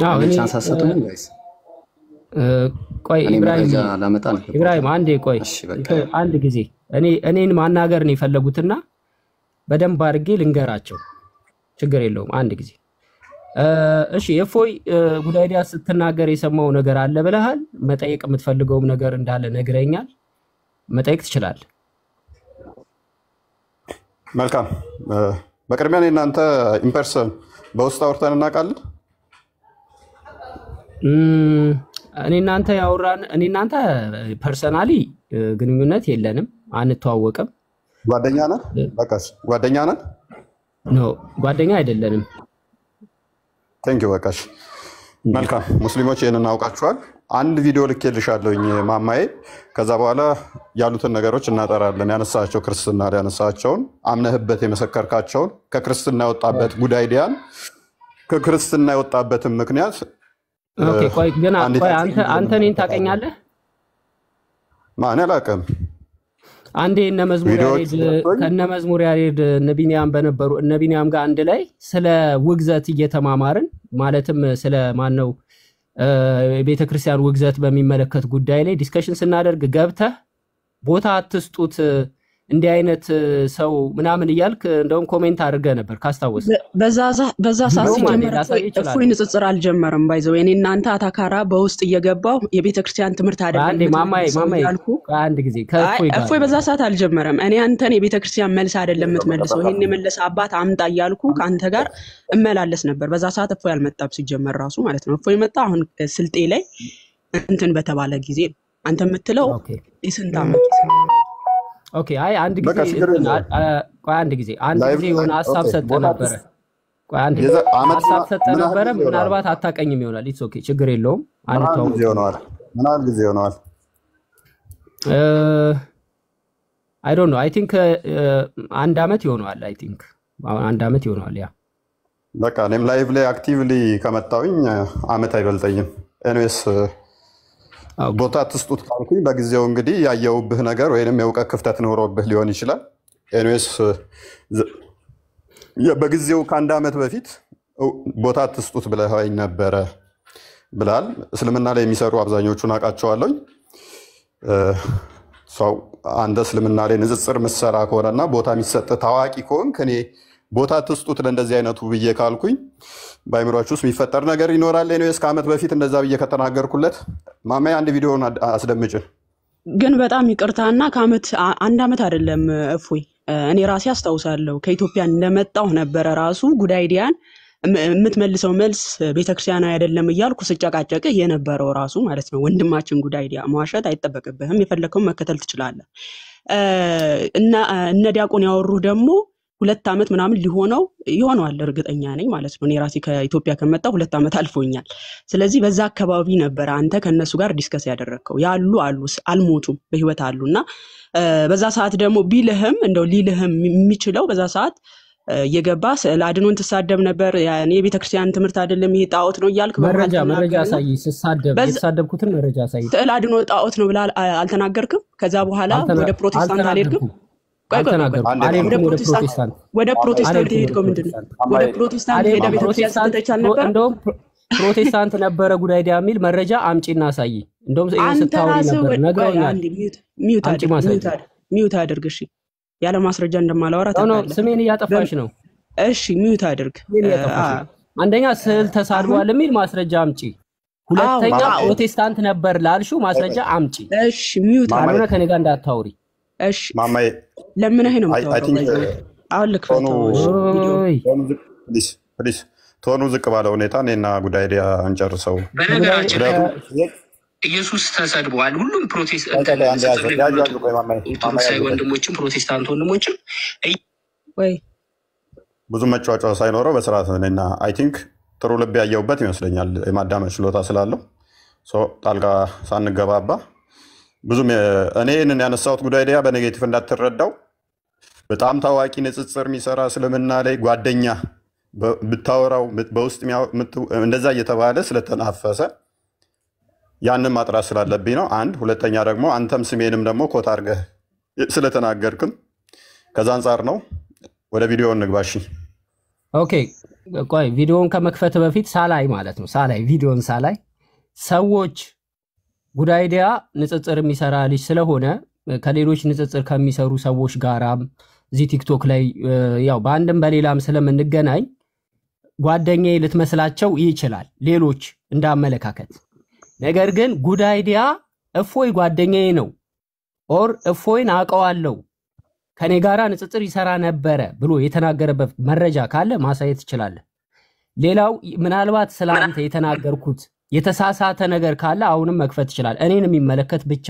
አዎ እኔ እኔ ቻንስ አሰጡኝ ጋይስ ቆይ እኔ ኢብራሂም መረጃ ላመጣ ነው ኢብራሂም አንዴ ቆይ እሺ በቃ አንድ ጊዜ እኔን ማናገር ነው የፈለጉትና በደንብ አድርጌ ልንገራቸው ችግር የለውም አንድ ጊዜ እሺ የፎይ ጉዳይዲያ ስትናገር የሰማው ነገር አለ ብለሃል መጠየቅ የምትፈልገውም ነገር እንዳለ ነግረኛል መጠየቅ ትችላለህ መልካም በቅድሚያ እናንተ ኢምፐርሰን በውስጥ አውርተን እናውቃለን እኔ እናንተ ያወራን እኔ እናንተ ፐርሰናሊ ግንኙነት የለንም አንተዋወቅም ጓደኛ ነን በቃሽ ጓደኛ ነን ኖ ጓደኛ አይደለንም ቴንክ ዩ በቃሽ መልካም ሙስሊሞች ይሄንን አውቃችኋል አንድ ቪዲዮ ልኬልሻለሁኝ ማማዬ ከዛ በኋላ ያሉትን ነገሮች እናጠራለን ያነሳቸው ክርስትና ያነሳቸውን አምነህበት የመሰከርካቸውን ከክርስትና የወጣበት ጉዳይዲያን ከክርስትና የወጣበትን ምክንያት ኦኬ ቆይ ግን አንተ እኔን ታውቀኛለህ ማን አላውቅም አንዴ እነ መዝሙር ያሬድ እነ ቢኒያም በነበሩ እነ ቢኒያም ጋር አንድ ላይ ስለ ውግዘት እየተማማርን ማለትም ስለ ማን ነው ቤተክርስቲያን ውግዘት በሚመለከት ጉዳይ ላይ ዲስከሽን ስናደርግ ገብተህ ቦታ አትስጡት እንዲህ አይነት ሰው ምናምን እያልክ እንደውም ኮሜንት አድርገህ ነበር ካስታወስ በዛ ሰዓት ሲጀመር እፎይ ንጽጽር አልጀመረም ባይዘው እኔ እናንተ አታካራ በውስጥ እየገባው የቤተክርስቲያን ትምህርት አይደለም አንዴ ማማዬ አንድ ጊዜ እፎይ በዛ ሰዓት አልጀመረም እኔ አንተን የቤተክርስቲያን መልስ አይደለም የምትመልሰው ይሄን የመለሰ አባት አምጣ እያልኩ ካንተ ጋር እመላለስ ነበር በዛ ሰዓት እፎይ አልመጣም ሲጀመር ራሱ ማለት ነው እፎይ መጣ አሁን ስልጤ ላይ እንትን በተባለ ጊዜ አንተ የምትለው የስንት ዓመት ኦኬ አይ አንድ ጊዜ የሆነ ሐሳብ ሰጠ ነበር ቆይ አንድ ጊዜ ሐሳብ ሰጠ ነበር ምናልባት አታቀኝም ይሆናል ኢትስ ኦኬ ችግር የለውም አንተው ምናል ጊዜ ሆነዋል አይ ዶንት ኖ አይ ቲንክ አንድ አመት ይሆናል አይ ቲንክ አንድ አመት ይሆናል ያ በቃ እኔም ላይቭ ላይ አክቲቭሊ ከመጣሁኝ አመት አይበልጠኝም ኤኒዌይስ ቦታ ትስጡት ካልኩኝ በጊዜው እንግዲህ ያየውብህ ነገር ወይንም የእውቀት ክፍተት ኖሮብህ ሊሆን ይችላል ኤኒዌይስ በጊዜው ከአንድ አመት በፊት ቦታ ትስጡት ብለኸኝ ነበረ ብላል እስልምና ላይ የሚሰሩ አብዛኞቹን አውቃቸዋለሁኝ ሰው አንተ እስልምና ላይ ንጽጽር ምሰራ ከሆነና ቦታ የሚሰጥ ታዋቂ ከሆንክ እኔ ቦታ ትስጡት ለእንደዚህ አይነቱ ብዬ ካልኩኝ ባይምሯችሁ ውስጥ የሚፈጠር ነገር ይኖራል ነው እስከ አመት በፊት እንደዛ ብዬ ከተናገርኩለት ማማዬ አንድ ቪዲዮውን አስደምጭ ግን በጣም ይቅርታና ከአመት አንድ አመት አይደለም እፎይ እኔ ራሴ አስታውሳለሁ ከኢትዮጵያ እንደመጣው ነበር ራሱ ጉዳይዲያን የምትመልሰው መልስ ቤተክርስቲያን አይደለም እያልኩ ስጨቃጨቅ የነበረው ራሱ ማለት ነው ወንድማችን ጉዳይዲያ መዋሸት አይተበቀበህም የፈለከው መከተል ትችላለህ እና እነ ዲያቆን ያወሩ ደግሞ 2 አመት ምናምን ሊሆነው ይሆናል እርግጠኛ ነኝ ማለት ነው እኔ ራሴ ከኢትዮጵያ ከመጣው 2 አመት አልፎኛል ስለዚህ በዛ አካባቢ ነበር አንተ ከነሱ ጋር ዲስከስ ያደረከው ያሉ አልሞቱም በህይወት አሉና በዛ ሰዓት ደግሞ ቢልህም እንደው ሊልህም የሚችለው በዛ ሰዓት የገባ ለአድኖን ተሳደብ ነበር ያኔ የቤተክርስቲያን ትምህርት አይደለም ይሄ ጣዖት ነው ይያልክ መረጃ ሳይ የተሳደብኩትን መረጃ ሳይ ለአድኖ ጣዖት ነው ብላ አልተናገርክም ከዛ በኋላ ወደ ፕሮቴስታንት አልሄድክም ወደ ፕሮቴስታንት ሄድከው ምንድነው ወደ ፕሮቴስታንት ሄደ ቤተክርስቲያን ተቻል ነበር እንደውም ፕሮቴስታንት ነበረ ጉዳይዲያ የሚል መረጃ አምጪና ሳይ እንደውም ስታውሪ ነበር ነግረውኛል ሚውት አድርግ እሺ ያለ ማስረጃ እንደማላወራ ታውቃለህ ስሜን እያጠፋሽ ነው እሺ ሚውት አድርግ አንደኛ ስዕል ተሳድቧል የሚል ማስረጃ አምጪ ሁለተኛ ፕሮቴስታንት ነበር ላልሽው ማስረጃ አምጪ እሺ ሚውት አልሆነ ከኔ ጋር እንዳታውሪ እሺ ማማዬ ለምን ነው የምታወራው አሁን ልክፈተው ፕሊዝ ቶኑ ዝቅ ባለ ሁኔታ እኔና ጉዳይዲያ እንጨርሰው በነገራችን ኢየሱስ ተሰድቧል ሁሉም ፕሮቴስታንት ወንድሞችም ፕሮቴስታንት ወንድሞችም ወይ ብዙ መጫወጫ ሳይኖረው በስርዓት እኔና አይ ቲንክ ጥሩ ልብ ያየውበት ይመስለኛል የማዳመጥ ችሎታ ስላለው ጣልቃ ሳንገባባ ብዙም እኔን ያነሳሁት ጉዳይዲያ በኔጌቲቭ እንዳትረዳው በጣም ታዋቂ ንጽጽር የሚሰራ እስልምና ላይ ጓደኛ ብታወራው በውስጥ እንደዛ እየተባለ ስለተናፈሰ ያንን ማጥራት ስላለብኝ ነው አንድ ሁለተኛ ደግሞ አንተም ስሜንም ደግሞ ኮት አድርገህ ስለተናገርክም ከዛ አንፃር ነው ወደ ቪዲዮ እንግባሽ ኦኬ ቆይ ቪዲዮውን ከመክፈት በፊት ሳላይ ማለት ነው ቪዲዮን ሳላይ ሰዎች ጉዳይዲያ ንጽጽር የሚሰራ ልጅ ስለሆነ ከሌሎች ንጽጽር ከሚሰሩ ሰዎች ጋራም እዚህ ቲክቶክ ላይ ያው በአንድም በሌላም ስለምንገናኝ ጓደኛዬ ልትመስላቸው ይችላል ሌሎች እንዳመለካከት። ነገር ግን ጉዳይዲያ እፎይ ጓደኛዬ ነው ኦር እፎይን አውቀዋለሁ ከኔ ጋራ ንጽጽር ይሰራ ነበረ ብሎ የተናገረበት መረጃ ካለ ማሳየት ይችላል። ሌላው ምናልባት ስላንተ የተናገርኩት የተሳሳተ ነገር ካለ አሁንም መክፈት ይችላል እኔን የሚመለከት ብቻ።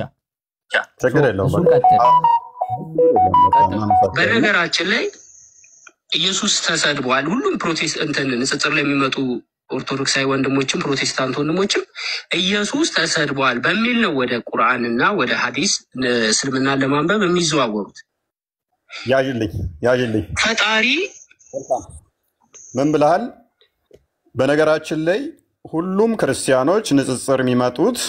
ችግር የለውም። በነገራችን ላይ ኢየሱስ ተሰድቧል። ሁሉም ፕሮቴስታንት ንጽጽር ላይ የሚመጡ ኦርቶዶክሳዊ ወንድሞችም ፕሮቴስታንት ወንድሞችም ኢየሱስ ተሰድቧል በሚል ነው ወደ ቁርአንና ወደ ሐዲስ እስልምና ለማንበብ የሚዘዋወሩት። ያጅልኝ ፈጣሪ ምን ብለሃል? በነገራችን ላይ ሁሉም ክርስቲያኖች ንጽጽር የሚመጡት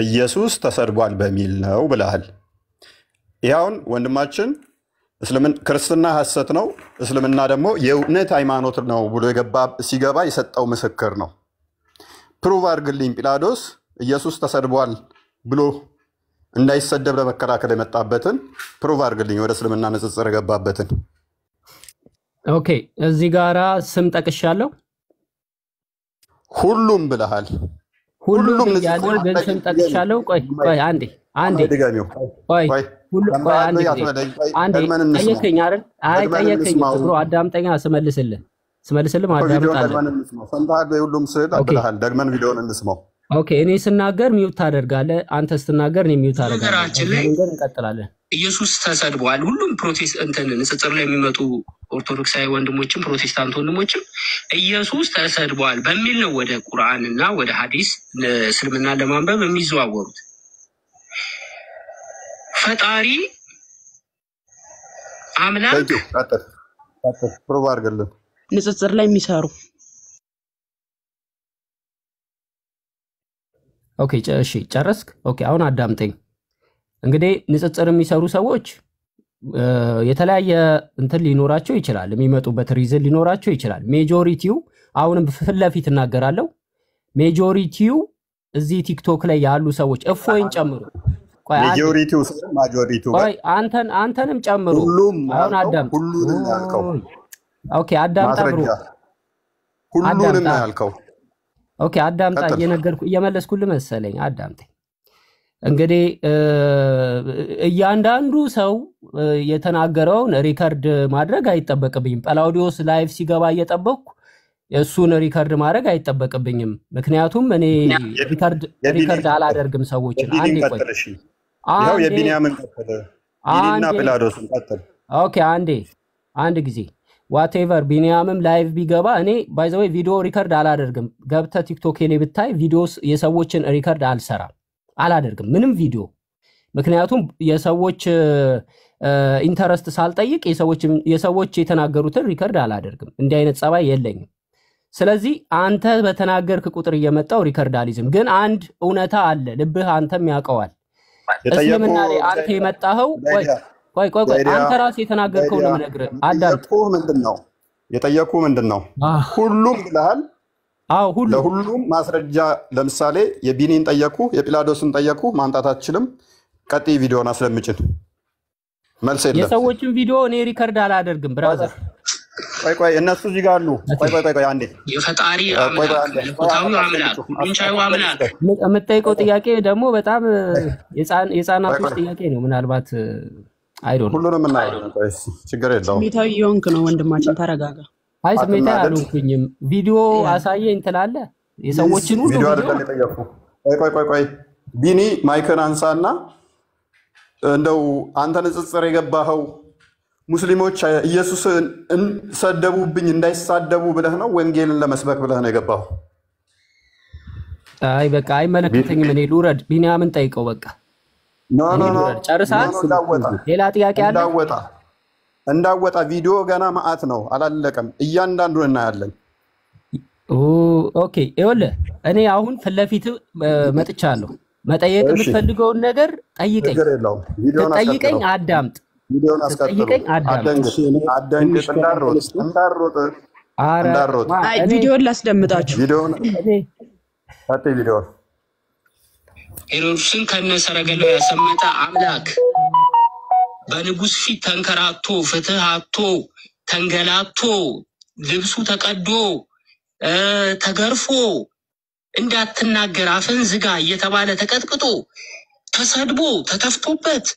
ኢየሱስ ተሰድቧል በሚል ነው ብለሃል። ይኸውን ወንድማችን ክርስትና ሐሰት ነው፣ እስልምና ደግሞ የእውነት ሃይማኖት ነው ብሎ ሲገባ የሰጠው ምስክር ነው። ፕሩቭ አድርግልኝ ጲላጦስ ኢየሱስ ተሰድቧል ብሎ እንዳይሰደብ ለመከራከል የመጣበትን ፕሩቭ አድርግልኝ፣ ወደ እስልምና ንጽጽር የገባበትን። ኦኬ እዚህ ጋራ ስም ጠቅሻለሁ። ሁሉም ብለሃል። ሁሉም ያለው ግን ስም ጠቅሻለሁ። ቆይ አንዴ ድጋሚው ቆይ አንዴ ጠየቀኝ አይደል? አይ ጠየቀኝ ብሎ አዳምጠኛ ስመልስልህ ማዳምጣለህ። ሁሉም ስል አብለሃል። ደግመን ቪዲዮውን እንስማው። ኦኬ እኔ ስናገር ሚውት ታደርጋለህ፣ አንተ ስትናገር እኔ ሚውት አደርጋለሁ። እንቀጥላለን። ኢየሱስ ተሰድቧል። ሁሉም ፕሮቴስታንት ንጽጽር ላይ የሚመጡ ኦርቶዶክሳዊ ወንድሞችም ፕሮቴስታንት ወንድሞችም ኢየሱስ ተሰድቧል በሚል ነው ወደ ቁርአንና ወደ ሐዲስ እስልምና ለማንበብ የሚዘዋወሩት። ፈጣሪ አምላክ ፕሩቭ አድርግልን። ንጽጽር ላይ የሚሰሩ ኦኬ እሺ ጨረስክ? ኦኬ አሁን አዳምጠኝ። እንግዲህ ንጽጽር የሚሰሩ ሰዎች የተለያየ እንትን ሊኖራቸው ይችላል፣ የሚመጡበት ሪዝን ሊኖራቸው ይችላል። ሜጆሪቲው አሁንም ፊት ለፊት እናገራለሁ፣ ሜጆሪቲው እዚህ ቲክቶክ ላይ ያሉ ሰዎች እፎይን ጨምሩ፣ ቆይ አንተንም ጨምሩ። አሁን አዳምጥ። ኦኬ አዳምጣ ብሩ፣ ሁሉንም ያልከው ኦኬ አዳምጣ። እየመለስኩልህ መሰለኝ፣ አዳምጠኝ። እንግዲህ እያንዳንዱ ሰው የተናገረውን ሪከርድ ማድረግ አይጠበቅብኝም። ጳላውዲዮስ ላይቭ ሲገባ እየጠበቅኩ እሱን ሪከርድ ማድረግ አይጠበቅብኝም። ምክንያቱም እኔ ሪከርድ አላደርግም ሰዎችን። አንዴ ቆይ የቢንያምን ቀጥልና ጲላጦስን ቀጥል። ኦኬ አንድ ጊዜ ዋቴቨር ቢንያምም ላይቭ ቢገባ እኔ ባይ ዘ ወይ ቪዲዮ ሪከርድ አላደርግም። ገብተህ ቲክቶክ ላይ ብታይ ቪዲዮስ የሰዎችን ሪከርድ አላደርግም ምንም ቪዲዮ። ምክንያቱም የሰዎች ኢንተረስት ሳልጠይቅ የሰዎች የተናገሩትን ሪከርድ አላደርግም። እንዲህ አይነት ጸባይ የለኝም። ስለዚህ አንተ በተናገርክ ቁጥር እየመጣው ሪከርድ አልይዝም። ግን አንድ እውነታ አለ፣ ልብህ አንተም ያውቀዋል። እስልምና ላይ አንተ የመጣኸው ቆይ አንተ ራስህ የተናገርከው ነው የምነግርህ። አዳምጥ። የጠየቁ ምንድነው? ሁሉም ብለሃል። ሁሉ ለሁሉም ማስረጃ ለምሳሌ የቢኒን ጠየቁ፣ የጲላጦስን ጠየቁ፣ ማምጣት አትችልም። ቀጥይ ቪዲዮን አስለምጭን። መልስ የለም። የሰዎችን ቪዲዮ እኔ ሪከርድ አላደርግም ብራዘር። ቆይ እነሱ እዚህ ጋር አሉ። ቆይ አንዴ የፈጣሪ አምላክ ምንቻዩ አምላክ የምጠይቀው ጥያቄ ደግሞ በጣም የህፃናቶች ጥያቄ ነው። ምናልባት አይዶን ሁሉንም እናያለን። ችግር የለውም። ስሜታዊ የሆንክ ነው ወንድማችን፣ ተረጋጋ። አይ ስሜታዊ አልሆንኩኝም። ቪዲዮ አሳየኝ ትላለህ። የሰዎችን ሁሉ ቪዲዮ አይደለም የጠየቁ። ቆይ ቢኒ ማይክን አንሳና እንደው አንተ ንጽጽር የገባኸው ሙስሊሞች ኢየሱስን ሰደቡብኝ እንዳይሳደቡ ብለህ ነው ወንጌልን ለመስበክ ብለህ ነው የገባኸው? አይ በቃ አይመለከተኝም። እኔ ልውረድ። ቢኒያምን ጠይቀው በቃ። ኖ ጨርሳል። ሌላ ጥያቄ አለ? እንዳወጣ ቪዲዮ ገና መዓት ነው፣ አላለቀም። እያንዳንዱን እናያለን። ኦኬ ይኸውልህ እኔ አሁን ፊት ለፊት መጥቻለሁ። መጠየቅ የምትፈልገውን ነገር ጠይቀኝ። ጠይቀኝ፣ አዳምጥ። ጠይቀኝ፣ አዳምጥ። አደንግጥ፣ እንዳሮጥ አረ እንዳሮጥ አይ እኔ ቪዲዮን ላስደምጣችሁ። ቪዲዮውን ቪዲዮ ሄሮድስን ከነሰረገላው ያሰመጠ አምላክ በንጉስ ፊት ተንከራቶ ፍትህ አጥቶ ተንገላቶ ልብሱ ተቀዶ ተገርፎ እንዳትናገር አፍን ዝጋ እየተባለ ተቀጥቅጦ ተሰድቦ ተተፍቶበት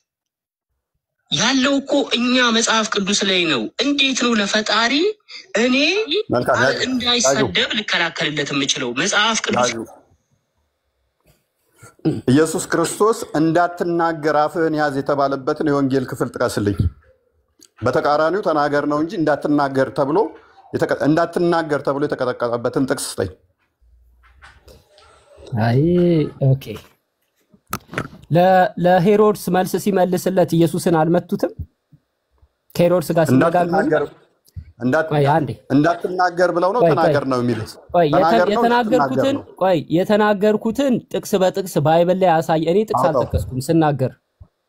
ያለው እኮ እኛ መጽሐፍ ቅዱስ ላይ ነው። እንዴት ነው ለፈጣሪ እኔ እንዳይሰደብ ልከላከልለት የምችለው? መጽሐፍ ቅዱስ ኢየሱስ ክርስቶስ እንዳትናገር አፍህን ያዝ የተባለበትን የወንጌል ክፍል ጥቀስልኝ። በተቃራኒው ተናገር ነው እንጂ እንዳትናገር ተብሎ የተቀጠቀጠበትን ጥቅስ ስጠኝ። አይ ኦኬ። ለሄሮድስ መልስ ሲመልስለት ኢየሱስን አልመቱትም? ከሄሮድስ ጋር ሲነጋገሩ እንዳትናገር ብለው ነው ተናገር ነው የሚሉት። የተናገርኩትን ጥቅስ በጥቅስ ባይብል ላይ ያሳይ። እኔ ጥቅስ አልጠቀስኩም ስናገር፣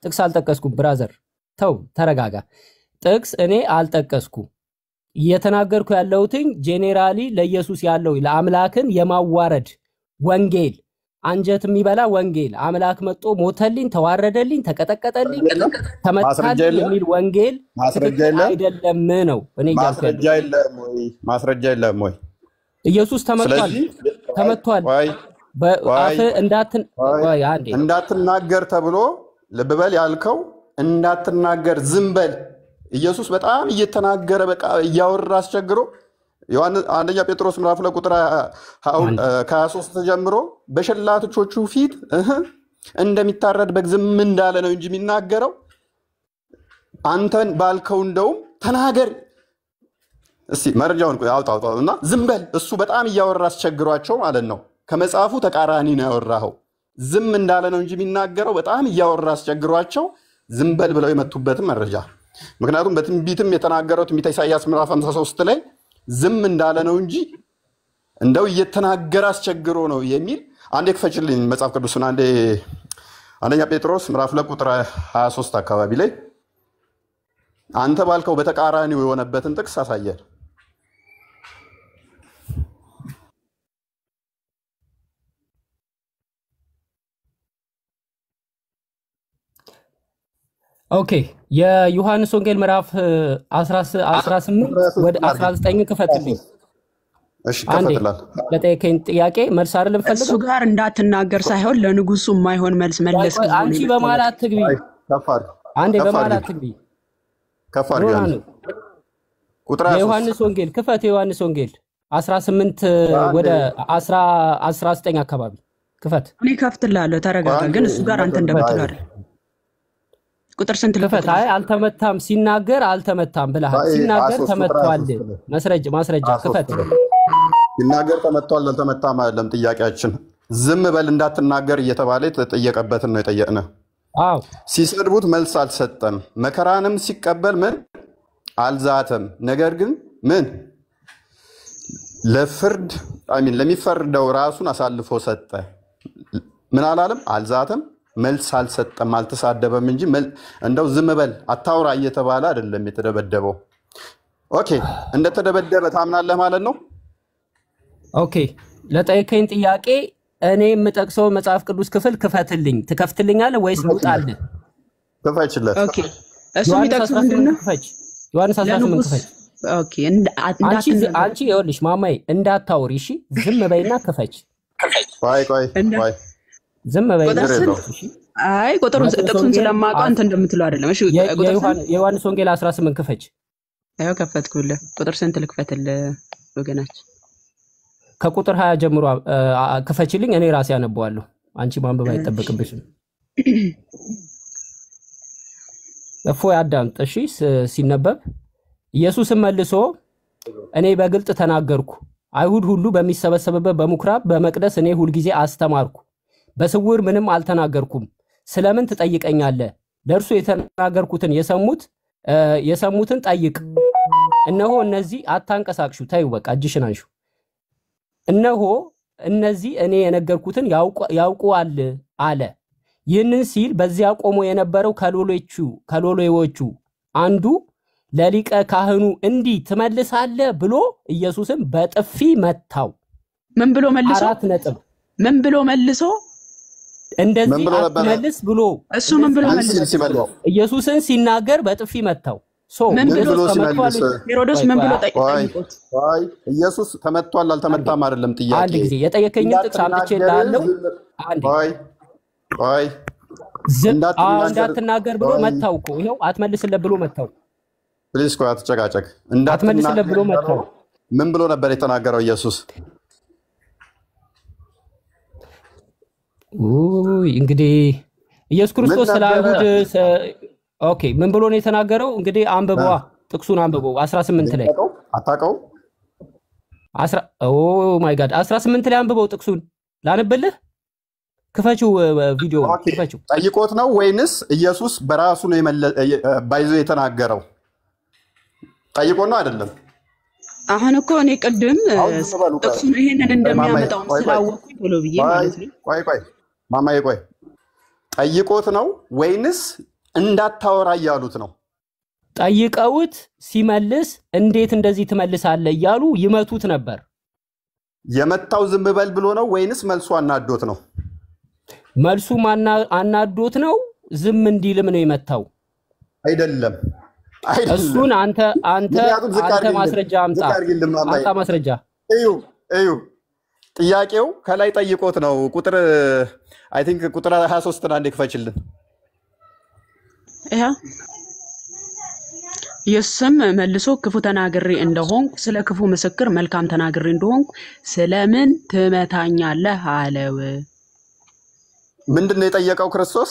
ጥቅስ አልጠቀስኩም። ብራዘር ተው ተረጋጋ። ጥቅስ እኔ አልጠቀስኩም። እየተናገርኩ ያለሁትኝ ጄኔራሊ ለኢየሱስ ያለው ለአምላክን የማዋረድ ወንጌል፣ አንጀት የሚበላ ወንጌል፣ አምላክ መጥቶ ሞተልኝ፣ ተዋረደልኝ፣ ተቀጠቀጠልኝ፣ ተመታልኝ የሚል ወንጌል አይደለም ነው እኔ ማስረጃ የለም ወይ? ኢየሱስ ተመቷል። በአፍ እንዳትናገር ተብሎ ልብ በል ያልከው እንዳትናገር ዝም በል። ኢየሱስ በጣም እየተናገረ በቃ እያወራ አስቸግሮ አንደኛ ጴጥሮስ ምዕራፍ 2 ቁጥር 23 ጀምሮ በሸላቶቹ ፊት እንደሚታረድ በግ ዝም እንዳለ ነው እንጂ የሚናገረው አንተን ባልከው እንደውም ተናገር እስቲ መረጃውን አውጣው እና ዝም በል። እሱ በጣም እያወራ አስቸግሯቸው ማለት ነው። ከመጽሐፉ ተቃራኒ ነው ያወራው። ዝም እንዳለ ነው እንጂ የሚናገረው በጣም እያወራ አስቸግሯቸው ዝም በል ብለው የመቱበትን መረጃ። ምክንያቱም በትንቢትም የተናገረው ትንቢተ ኢሳይያስ ምዕራፍ 53 ላይ ዝም እንዳለ ነው እንጂ እንደው እየተናገረ አስቸግሮ ነው የሚል አንዴ ክፈችልኝ መጽሐፍ ቅዱስን። አንደኛ ጴጥሮስ ምዕራፍ 2 ቁጥር 23 አካባቢ ላይ አንተ ባልከው በተቃራኒው የሆነበትን ጥቅስ አሳየን። ኦኬ የዮሐንስ ወንጌል ምዕራፍ 18 ወደ 19 ክፈትልኝ። እሺ ከፈትላል። ለጠየቀኝ ጥያቄ መልስ አይደለም ፈልገው እሱ ጋር እንዳትናገር ሳይሆን ለንጉሱ የማይሆን መልስ መለስ። አንቺ በማላት ትግቢ አንዴ በማላት ትግቢ ከፋር ያለ ቁጥር የዮሐንስ ወንጌል ክፈት። የዮሐንስ ወንጌል 18 ወደ 19 አካባቢ ክፈት። እኔ ከፍትላለሁ ተረጋጋ። ግን እሱ ጋር አንተ እንደምትለው አይደል? ቁጥር ስንት ልፈታ? አይ አልተመታም። ሲናገር አልተመታም ብለሃል። ሲናገር ተመቷል። ማስረጃ ክፈት። ሲናገር ተመቷል አልተመታም አይደለም ጥያቄያችን። ዝም በል እንዳትናገር እየተባለ የተጠየቀበትን ነው የጠየቅነ። አዎ ሲሰድቡት መልስ አልሰጠም። መከራንም ሲቀበል ምን አልዛተም። ነገር ግን ምን ለፍርድ ለሚፈርደው ራሱን አሳልፎ ሰጠ። ምን አላለም? አልዛተም። መልስ አልሰጠም። አልተሳደበም እንጂ እንደው ዝም በል አታውራ እየተባለ አይደለም የተደበደበው። ኦኬ እንደተደበደበ ታምናለህ ማለት ነው? ኦኬ ለጠየቀኝ ጥያቄ እኔ የምጠቅሰው መጽሐፍ ቅዱስ ክፍል ክፈትልኝ። ትከፍትልኛለህ ወይስ ልውጣልህ? ክፈችለት። ኦኬ እሱ የሚጠቅሰው ምንድነው? ዮሐንስ 18 ክፈች። ኦኬ አንቺ ይኸውልሽ ማማዬ እንዳታውሪ እሺ፣ ዝም በይና ክፈች። ቆይ ዝም በይ። አይ ቁጥሩን ጥቅሱን ስለማውቀው አንተ እንደምትለው አይደለም። እሺ የዮሐንስ ወንጌል 18 ክፈች። አይው ከፈትኩልህ። ቁጥር ስንት ልክፈትልህ ወገናችን? ከቁጥር 20 ጀምሮ ክፈችልኝ። እኔ ራሴ አነበዋለሁ። አንቺ ማንበብ አይጠበቅብሽም። እፎይ አዳምጥ እሺ። ሲነበብ ኢየሱስም መልሶ እኔ በግልጥ ተናገርኩ። አይሁድ ሁሉ በሚሰበሰብበት በምኩራብ በመቅደስ እኔ ሁልጊዜ አስተማርኩ። በስውር ምንም አልተናገርኩም። ስለምን ትጠይቀኛለህ? ለእርሱ የተናገርኩትን የሰሙትን ጠይቅ። እነሆ እነዚህ አታንቀሳቅሹ፣ ተይው በቃ እጅሽን አንሹ። እነሆ እነዚህ እኔ የነገርኩትን ያውቁዋል አለ። ይህንን ሲል በዚያ ቆሞ የነበረው ከሎሌዎቹ አንዱ ለሊቀ ካህኑ እንዲህ ትመልሳለህ ብሎ ኢየሱስን በጥፊ መታው። ምን ብሎ መልሶ? 4 ነጥብ። ምን ብሎ መልሶ? እንደዚህ አትመልስ ብሎ እሱ ምን ብሎ መልሶ? ኢየሱስን ሲናገር በጥፊ መታው። ምን ብሎ ሲመልስ? ሄሮድስ ምን ብሎ ጠይቆት? ኢየሱስ ተመቷል አልተመታም አይደለም ጥያቄ። አንድ ጊዜ የጠየከኝ ጥቅስ አምጥቼልሃለሁ። እንዳትናገር ብሎ መታው እኮ ይሄው አትመልስለት ብሎ መታው። ፕሊዝ ቆይ አትጨቃጨቅ። አትመልስለት ብሎ መታው። ምን ብሎ ነበር የተናገረው ኢየሱስ? እንግዲህ ኢየሱስ ክርስቶስ ስለ አይሁድ ኦኬ ምን ብሎ ነው የተናገረው? እንግዲህ አንብበዋ ጥቅሱን አንብበው 18 ላይ አታውቀው? ኦ ማይ ጋድ 18 ላይ አንብበው ጥቅሱን ላንብልህ። ክፈችው ቪዲዮ ክፈችው። ጠይቆት ነው ወይንስ ኢየሱስ በራሱ ነው ባይዞ የተናገረው? ጠይቆት ነው አይደለም? አሁን እኮ እኔ ቅድም ጥቅሱን ይሄንን እንደሚያመጣው ስላወቅኩኝ ብሎ ብዬ ማለት ነው። ቆይ ማማዬ ቆይ ጠይቆት ነው ወይንስ እንዳታወራ እያሉት ነው? ጠይቀውት ሲመልስ እንዴት እንደዚህ ትመልሳለህ እያሉ ይመቱት ነበር። የመታው ዝም በል ብሎ ነው ወይንስ መልሱ አናዶት ነው? መልሱ አናዶት ነው። ዝም እንዲልም ነው የመታው። አይደለም እሱን አንተ ማስረጃ አምጣ ማስረጃ። እዩ ጥያቄው ከላይ ጠይቆት ነው። ቁጥር አይ ቲንክ ቁጥር 23 አንዴ ክፈችልን። ኢየሱስም መልሶ ክፉ ተናግሬ እንደሆንኩ ስለ ክፉ ምስክር መልካም ተናግሬ እንደሆንኩ ስለምን ትመታኛለህ አለው። ምንድነው የጠየቀው ክርስቶስ?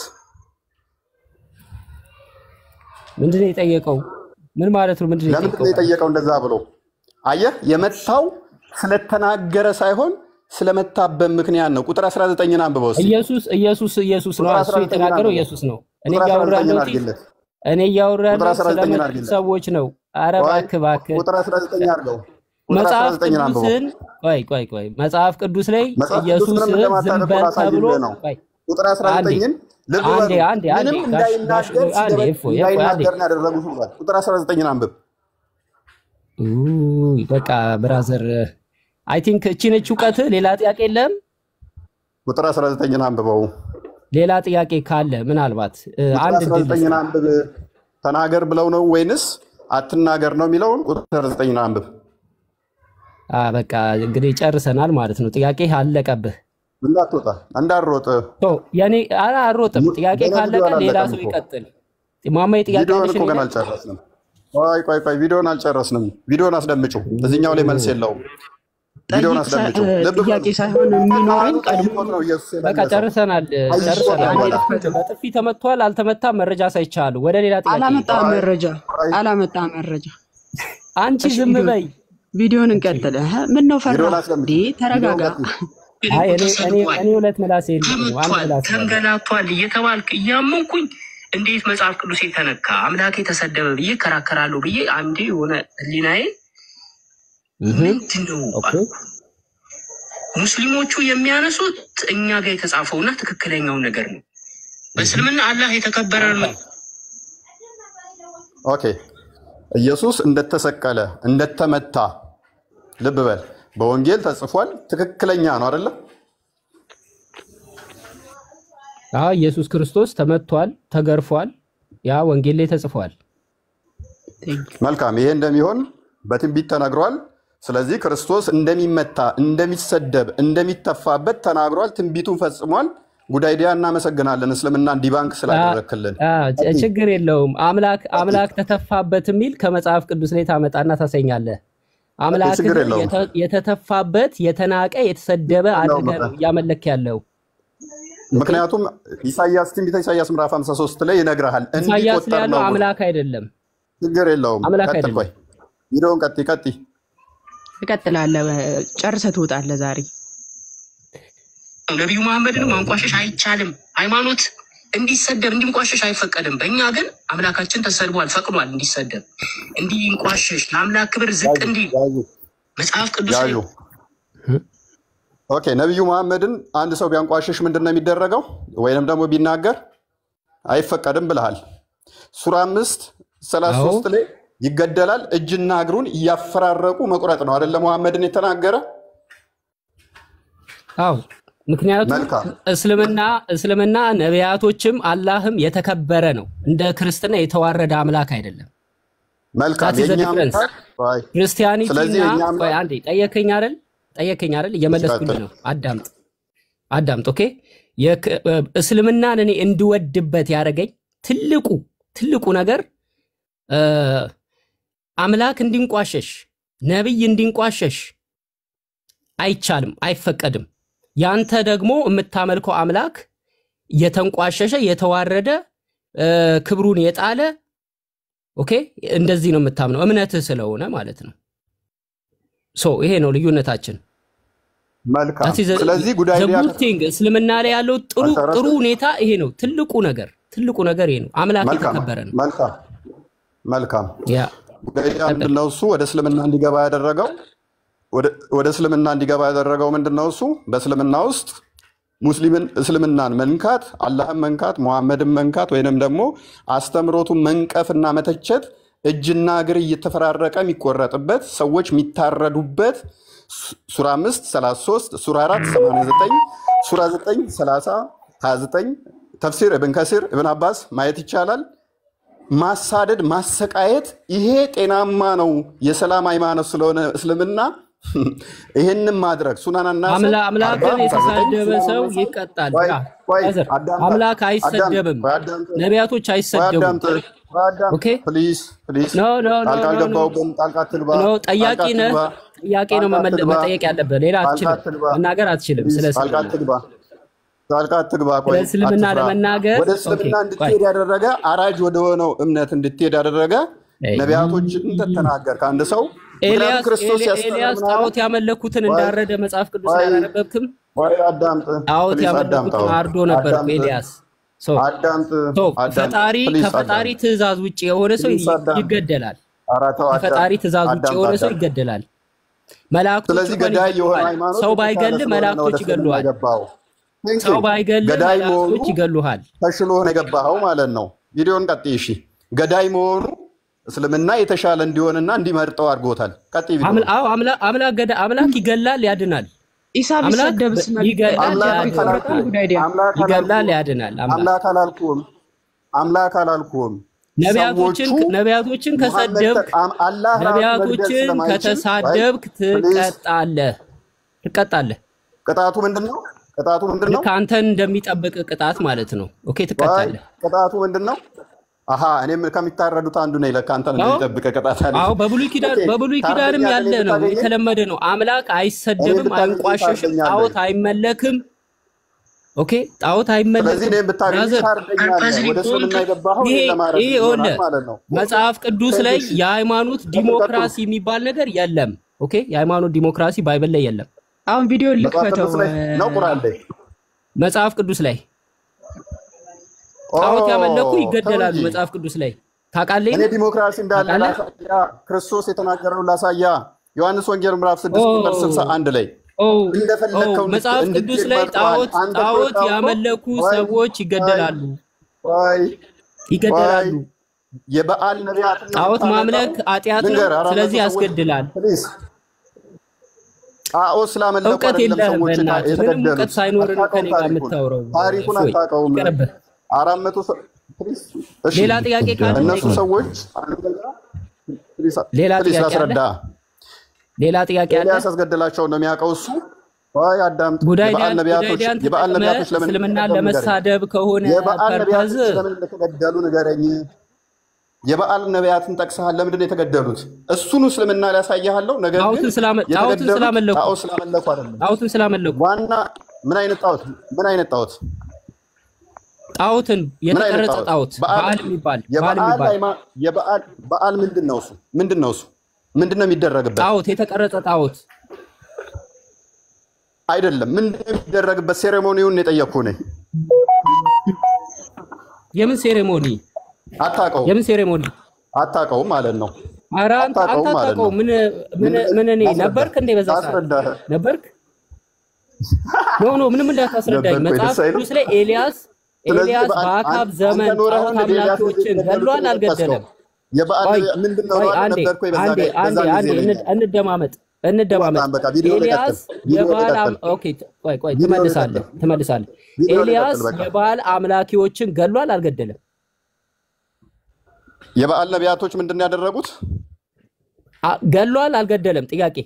ምንድነው የጠየቀው? ምን ማለት ነው? ምንድነው የጠየቀው እንደዛ ብሎ? አየህ የመታው ስለተናገረ ሳይሆን ስለመታበብ ምክንያት ነው። ቁጥር 19ን አንብበው እስቲ። ኢየሱስ ነው እሱ የተናገረው ኢየሱስ ነው። እኔ ያወራለሁ ስለ ሰዎች ነው። ኧረ እባክህ ቁጥር 19 አድርገው። መጽሐፍ ቅዱስን ቆይ መጽሐፍ ቅዱስ ላይ ኢየሱስ ዝም በል ተብሎ ቁጥር 19ን ልብ በሉ። ምንም እንዳይናገር ያደረጉት ብሏል። ቁጥር 19ን አንብብ። በቃ ብራዘር አይ ቲንክ እቺ ነች እውቀት። ሌላ ጥያቄ የለም? ቁጥር 19ን አንብበው። ሌላ ጥያቄ ካለ ምናልባት አንድ 19ን አንብብ። ተናገር ብለው ነው ወይንስ አትናገር ነው የሚለውን ቁጥር 19ን አንብብ። በቃ እንግዲህ ጨርሰናል ማለት ነው። ጥያቄ አለቀብህ። እንዳትወጣ እንዳትሮጥ። ያኔ አልሮጥም። ጥያቄ ካለቀ ሌላ ሰው ይቀጥል። ማማዬ ጥያቄ አለሽ? ገና አልጨረስንም። ቆይ ቪዲዮን አልጨረስንም። ቪዲዮን አስደምጩ። እዚህኛው ላይ መልስ የለውም። ቪዲዮን አስደምጩ። ጥያቄ ሳይሆን የሚኖረን ቀድሞ ነው ኢየሱስ። በቃ ጨርሰናል። በጥፊ ተመቷል አልተመታም መረጃ ሳይቻሉ ወደ ሌላ ጥያቄ አላመጣ መረጃ። አንቺ ዝም በይ። ቪዲዮን እንቀጥል። ምን ነው ፈራ? ተረጋጋ። እኔ ሁለት ምላስ ተንገላቷል እየተባልክ እያመንኩኝ እንዴት መጽሐፍ ቅዱስ የተነካ አምላክ የተሰደበ ብዬ ከራከራለሁ ብዬ አንዴ የሆነ ህሊናዬ ምንድነው ሙስሊሞቹ የሚያነሱት እኛ ጋር የተጻፈውና ትክክለኛው ነገር ነው። በእስልምና አላህ የተከበረ ነው። ኦኬ ኢየሱስ እንደተሰቀለ እንደተመታ ልብ በል በወንጌል ተጽፏል። ትክክለኛ ነው አይደለ? ኢየሱስ ክርስቶስ ተመቷል፣ ተገርፏል። ያ ወንጌል ላይ ተጽፏል። መልካም። ይሄ እንደሚሆን በትንቢት ተነግሯል። ስለዚህ ክርስቶስ እንደሚመታ፣ እንደሚሰደብ፣ እንደሚተፋበት ተናግሯል። ትንቢቱን ፈጽሟል። ጉዳይዲያ እናመሰግናለን። እስልምናን ዲባንክ ስላደረክልን። ችግር የለውም። አምላክ ተተፋበት የሚል ከመጽሐፍ ቅዱስ ላይ ታመጣና ታሰኛለህ። አምላክ የተተፋበት የተናቀ የተሰደበ አድርገህ ነው እያመለክ ያለው። ምክንያቱም ኢሳይያስ ትንቢተ ኢሳይያስ ምዕራፍ 53 ላይ ይነግርሃል እንዲቆጠር ነው። አምላክ አይደለም። ችግር የለውም። ቀጥል። ቆይ ቪዲዮውን ቀጥይ። እቀጥላለሁ። ጨርሰህ ትወጣለህ ዛሬ። ነቢዩ መሐመድን ማንቋሸሽ አይቻልም። ሃይማኖት እንዲሰደብ እንዲንቋሸሽ አይፈቀድም። በእኛ ግን አምላካችን ተሰድቧል፣ ፈቅዷል እንዲሰደብ እንዲንቋሸሽ፣ ለአምላክ ክብር ዝቅ እንዲል መጽሐፍ ቅዱስ ላይ። ኦኬ ነቢዩ መሐመድን አንድ ሰው ቢያንቋሸሽ ምንድነው የሚደረገው? ወይንም ደግሞ ቢናገር አይፈቀድም ብለሃል። ሱራ 5:33 ላይ ይገደላል። እጅና እግሩን እያፈራረቁ መቁረጥ ነው አይደለ? መሐመድን የተናገረ። አዎ ምክንያቱም መልካም እስልምና ነቢያቶችም አላህም የተከበረ ነው። እንደ ክርስትና የተዋረደ አምላክ አይደለም። መልካም That is the የኛ difference. አምላክ ክርስቲያኒቲ ስለዚህ እና የኛ ቆይ አምላክ አንዴ ጠየከኝ አይደል እየመለስኩልህ ነው። አዳምጥ ኦኬ። እስልምናን እኔ እንድወድበት ያደረገኝ ትልቁ ነገር አምላክ እንዲንቋሸሽ ነብይ እንዲንቋሸሽ አይቻልም፣ አይፈቀድም። ያንተ ደግሞ የምታመልከው አምላክ የተንቋሸሸ የተዋረደ ክብሩን የጣለ ኦኬ፣ እንደዚህ ነው የምታምነው እምነትህ ስለሆነ ማለት ነው። ይሄ ነው ልዩነታችን። መልካም ስለዚህ ጉዳይ ዲያክቲንግ እስልምና ላይ ያለው ጥሩ ሁኔታ ይሄ ነው። ትልቁ ነገር ይሄ ነው። አምላክ የተከበረ ነው። መልካም ምንድነው እሱ ወደ እስልምና እንዲገባ ያደረገው ምንድነው እሱ በእስልምና ውስጥ እስልምናን መንካት፣ አላህን መንካት፣ ሙሐመድን መንካት ወይንም ደግሞ አስተምሮቱን መንቀፍና መተቸት እጅና እግር እየተፈራረቀ የሚቆረጥበት ሰዎች የሚታረዱበት ሱራ 5 33 ሱራ 4 89 ሱራ 9 30 29 ተፍሲር ኢብን ከሲር ኢብን አባስ ማየት ይቻላል። ማሳደድ ማሰቃየት ይሄ ጤናማ ነው የሰላም ሃይማኖት ስለሆነ እስልምና ይሄንን ማድረግ ሱናናና አምላክን የተሳደበ ሰው ይቀጣል። አምላክ አይሰደብም፣ ነቢያቶች አይሰደቡም። ኦኬ ፕሊዝ ኖ ጠያቂ ነው መጠየቅ ያለበት። ሌላ አትችልም መናገር አትችልም። እስልምና ለመናገር ወደ እስልምና እንድትሄድ ያደረገ አራጅ ወደ ሆነው እምነት እንድትሄድ ያደረገ ነቢያቶችን ተተናገር ከአንድ ሰው ኤልያስ ጣዖት ያመለኩትን እንዳረደ መጽሐፍ ቅዱስ ላይ አላነበብክም? ጣዖት ያመለኩትን አርዶ ነበር ኤልያስ። ከፈጣሪ ትእዛዝ ውጭ የሆነ ሰው ይገደላል። ከፈጣሪ ትእዛዝ ውጭ የሆነ ሰው ይገደላል። መላእክቶች ሰው ባይገል መላእክቶች ይገሉሃል። ሰው ባይገል መላእክቶች ይገሉሃል። ተሽሎ ነው የገባኸው ማለት ነው። ቪዲዮን ቀጥይ። እሺ ገዳይ መሆኑ እስልምና የተሻለ እንዲሆንና እንዲመርጠው አድርጎታል። ቀጥይ ቪዲዮ። አምላክ ይገላል ያድናል። ኢሳ ቢሰደብስ ይገላል ያድናል። አምላክ አላልኩም። ነቢያቶችን ከተሳደብክ ትቀጣለህ። ቅጣቱ ምንድነው? ከአንተን እንደሚጠብቅ ቅጣት ማለት ነው። ኦኬ ትቀጣለህ። ቅጣቱ ምንድነው? አሃ እኔም ከሚታረዱት አንዱ ነኝ። ለካ አንተን እንደሚጠብቅ ቅጣት አለ። አዎ በብሉይ ኪዳንም ያለ ነው፣ የተለመደ ነው። አምላክ አይሰደብም፣ አይንቋሸሽም፣ ጣዖት አይመለክም። ኦኬ ጣዖት አይመለክም። ስለዚህ እኔም ብታገኝ ታርደኛለህ። ወደ እስልምና የገባኸው ማለት ነው። መጽሐፍ ቅዱስ ላይ የሃይማኖት ዲሞክራሲ የሚባል ነገር የለም። ኦኬ የሃይማኖት ዲሞክራሲ ባይብል ላይ የለም። አሁን ቪዲዮ ልክፈተው ነው ቁርአን ላይ መጽሐፍ ቅዱስ ላይ ጣዖት ያመለኩ ይገደላሉ። መጽሐፍ ቅዱስ ላይ ታውቃለህ? እኔ ዲሞክራሲ እንዳለ ላሳያ ክርስቶስ የተናገረው ላሳያ። ዮሐንስ ወንጌል ምዕራፍ 6 ቁጥር 61 ላይ እንደፈለከው መጽሐፍ ቅዱስ ላይ ጣዖት ያመለኩ ሰዎች ይገደላሉ። የበዓል ነቢያት ጣዖት ማምለክ ኃጢአት ነው፣ ስለዚህ ያስገድላል። ጣዖት ስላመለኩ እውቀት የለህም። ምንም እውቀት ሳይኖር ከኔ ጋር የምታወራው ታሪኩን አታውቀውም። 400 ሌላ ጥያቄ ካለ እነሱ ሰዎች ሌላ ጥያቄ አለ። ያስገደላቸው ነው የሚያውቀው እሱ። አዳምጥ። የበዓል ነቢያቶች እስልምናን ለመሳደብ ከሆነ ፐርፐዝ ለምን እንደተገደሉ ንገረኝ። የበዓል ነቢያትን ጠቅሰሃል። ለምንድን ነው የተገደሉት? እሱን እስልምና ሊያሳያለሁ። ነገር ግን ጣዖትን ስላመለኩ አይደለም። ጣዖትን ስላመለኩ ዋና ምን አይነት ጣዖት? ጣዖትን የተቀረጸ ጣዖት በዓል የሚባል በዓል ምንድነው እሱ? ምንድነው የሚደረግበት? ጣዖት የተቀረጸ ጣዖት አይደለም። ምንድነው የሚደረግበት? ሴሬሞኒውን የጠየቅኩህ ነኝ። የምን ሴሬሞኒ? አታውቀውም? የምን ሴሬሞኒ? አታውቀውም ማለት ነው። ኧረ አንተ አታውቀውም። ምን እኔ ነበርክ እንደ በዛ ሰዓት ነበርክ? ኖ ምንም እንዳታስረዳኝ። መጽሐፍ ቅዱስ ላይ ኤልያስ በአካብ ዘመን ጣዖት አምላኪዎችን ገድሏል አልገደለም? የበዓል ምንድነው ነው ነበርኩ እንደማመጥ ኤልያስ የበዓል ኦኬ ቆይ ትመልሳለህ ኤልያስ የበዓል አምላኪዎችን ገሏል አልገደለም የበዓል ነቢያቶች ምንድነው ያደረጉት ገሏል አልገደለም ጥያቄ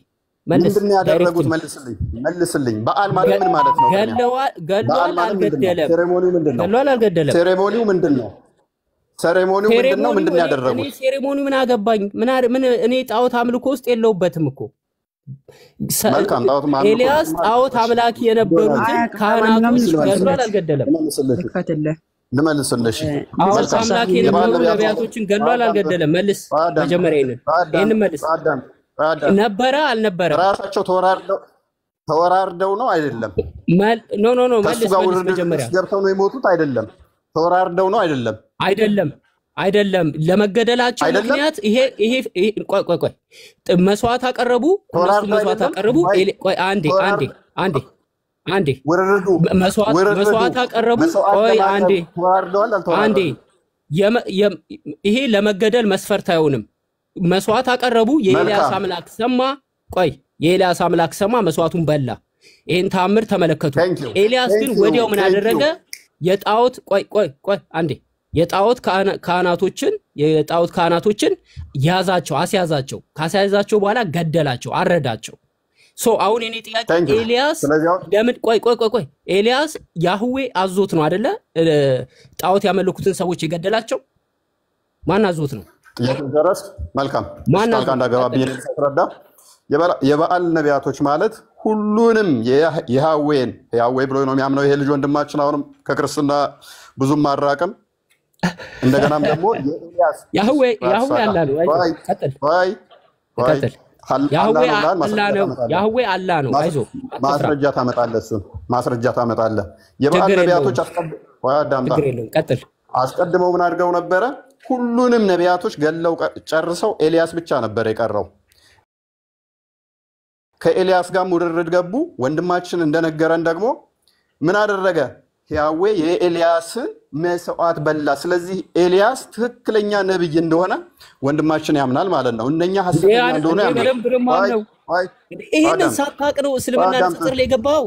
ምንድነው ያደረጉት መልስልኝ በዓል ማለት ምን ማለት ነው ገሏል አልገደለም ሴሬሞኒው ምንድነው ገሏል አልገደለም ሴሬሞኒው ምንድነው ምንድነው ያደረጉት እኔ ሴሬሞኒው ምን አገባኝ ምን እኔ ጣዖት አምልኮ ውስጥ የለውበትም እኮ ኤልያስ ጣዖት አምላኪ የነበሩትን ካህናቶች ገሏል አልገደለም ልመልስልሽ ጣዖት አምላኪ የነበሩ ነቢያቶችን ገሏል አልገደለም መልስ መጀመሪያ ይሄን መልስ ነበረ አልነበረ ራሳቸው ተወራርደው ነው አይደለም ኖ መልስ መጀመሪያ ገብተው ነው የሞቱት አይደለም ተወራርደው ነው አይደለም ለመገደላቸው ምክንያት ይሄ ቆይ መስዋዕት አቀረቡ ቆይ አንዴ መስዋዕት አቀረቡ ቆይ አንዴ ይሄ ለመገደል መስፈርት አይሆንም መስዋዕት አቀረቡ የኤልያስ አምላክ ሰማ ቆይ የኤልያስ አምላክ ሰማ መስዋዕቱን በላ ይሄን ታምር ተመለከቱ ኤልያስ ግን ወዲያው ምን አደረገ የጣዖት ቆይ አንዴ የጣዖት ካህናቶችን ያዛቸው አስያዛቸው ካስያዛቸው በኋላ ገደላቸው አረዳቸው አሁን እኔ ጥያቄ ኤልያስ ለምን ቆይ ኤልያስ ያህዌ አዞት ነው አይደለ ጣዖት ያመለኩትን ሰዎች የገደላቸው ማን አዞት ነው ጥያቄ መልካም ማስታወቂያ እንዳገባብኝ ተረዳ የበዓል ነቢያቶች ማለት ሁሉንም ያህዌ ብሎ ነው የሚያምነው ይሄ ልጅ ወንድማችን አሁንም ከክርስትና ብዙም ማራቀም እንደገናም ደግሞ የኤልያስ ያህዌ አላ ነው ቀጥል ያህዌ አላ ነው አይዞ ማስረጃ ታመጣለህ የበዓል ነቢያቶች አስቀድመው ምን አድርገው ነበረ ሁሉንም ነቢያቶች ገለው ጨርሰው ኤልያስ ብቻ ነበር የቀረው ከኤልያስ ጋር ውርርድ ገቡ ወንድማችን እንደነገረን ደግሞ ምን አደረገ ያህዌ የኤልያስን መስዋዕት በላ ስለዚህ ኤልያስ ትክክለኛ ነብይ እንደሆነ ወንድማችን ያምናል ማለት ነው እነኛ ሐሰተኛ እንደሆነ ያምናል ይሄንን ሳታቅ ነው እስልምና ንጽጽር ላይ ገባው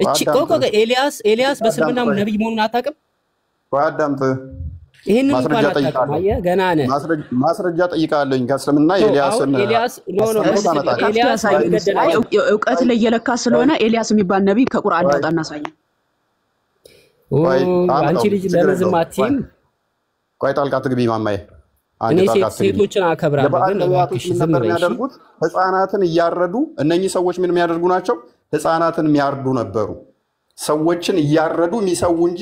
እቺ ቆቆ ኤልያስ በእስልምና ነብይ መሆኑን አታውቅም አዳምጥ ይሄንን እንኳን አታውቅም ገና ነህ ማስረጃ ጠይቃለሁኝ ከእስልምና ኤልያስ እውቀት ላይ የለካ ስለሆነ ኤልያስ የሚባል ነብይ ከቁርአን ያወጣና ሳይ አንቺ ልጅ ለምን አትይም ቆይ ጣልቃ ትግቢ ማማዬ እኔ ሴቶችን አከብራለሁ ግን ነቢያቶች ነበር የሚያደርጉት ህፃናትን እያረዱ እነኚህ ሰዎች ምን የሚያደርጉ ናቸው ህፃናትን የሚያርዱ ነበሩ ሰዎችን እያረዱ የሚሰው እንጂ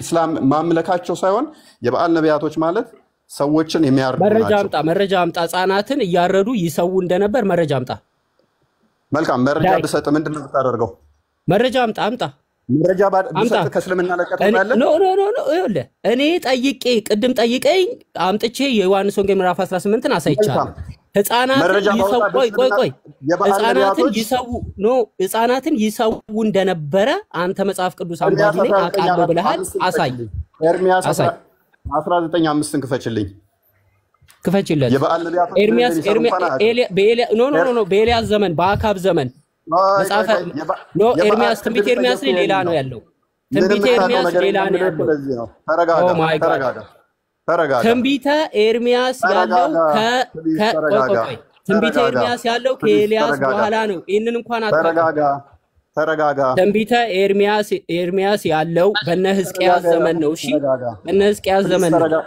እስላም ማምለካቸው ሳይሆን የበዓል ነቢያቶች ማለት ሰዎችን የሚያርዱ ናቸው መረጃ አምጣ ህፃናትን እያረዱ ይሰው እንደነበር መረጃ አምጣ መልካም መረጃ ብሰጥ ምንድነው የምታደርገው መረጃ አምጣ መረጃ ብሰጥ ከእስልምና ለቀጥታለ ኖ ይኸውልህ እኔ ቅድም ጠይቀኝ አምጥቼ የዮሐንስ ወንጌል ምዕራፍ 18ን አሳይቻለሁ ህፃናትን ይሰው እንደነበረ አንተ መጽሐፍ ቅዱስ አንባቢ ላይ አቃለው ብለሃል አሳይ ኤርሚያስ 19:5 ክፈችልኝ የበዓል ነቢያቶች በኤልያስ ዘመን በአካብ ዘመን መጽሐፈ ኤርሚያስ ትንቢተ ኤርሚያስ ሌላ ነው ያለው ትንቢተ ኤርሚያስ ሌላ ነው ያለው ተረጋጋ ትንቢተ ኤርሚያስ ያለው ትንቢተ ኤርሚያስ ያለው ከኤልያስ በኋላ ነው ይሄንን እንኳን ተረጋጋ ትንቢተ ኤርሚያስ ያለው በነ ሕዝቅያስ ዘመን ነው እሺ በነ ሕዝቅያስ ዘመን ነው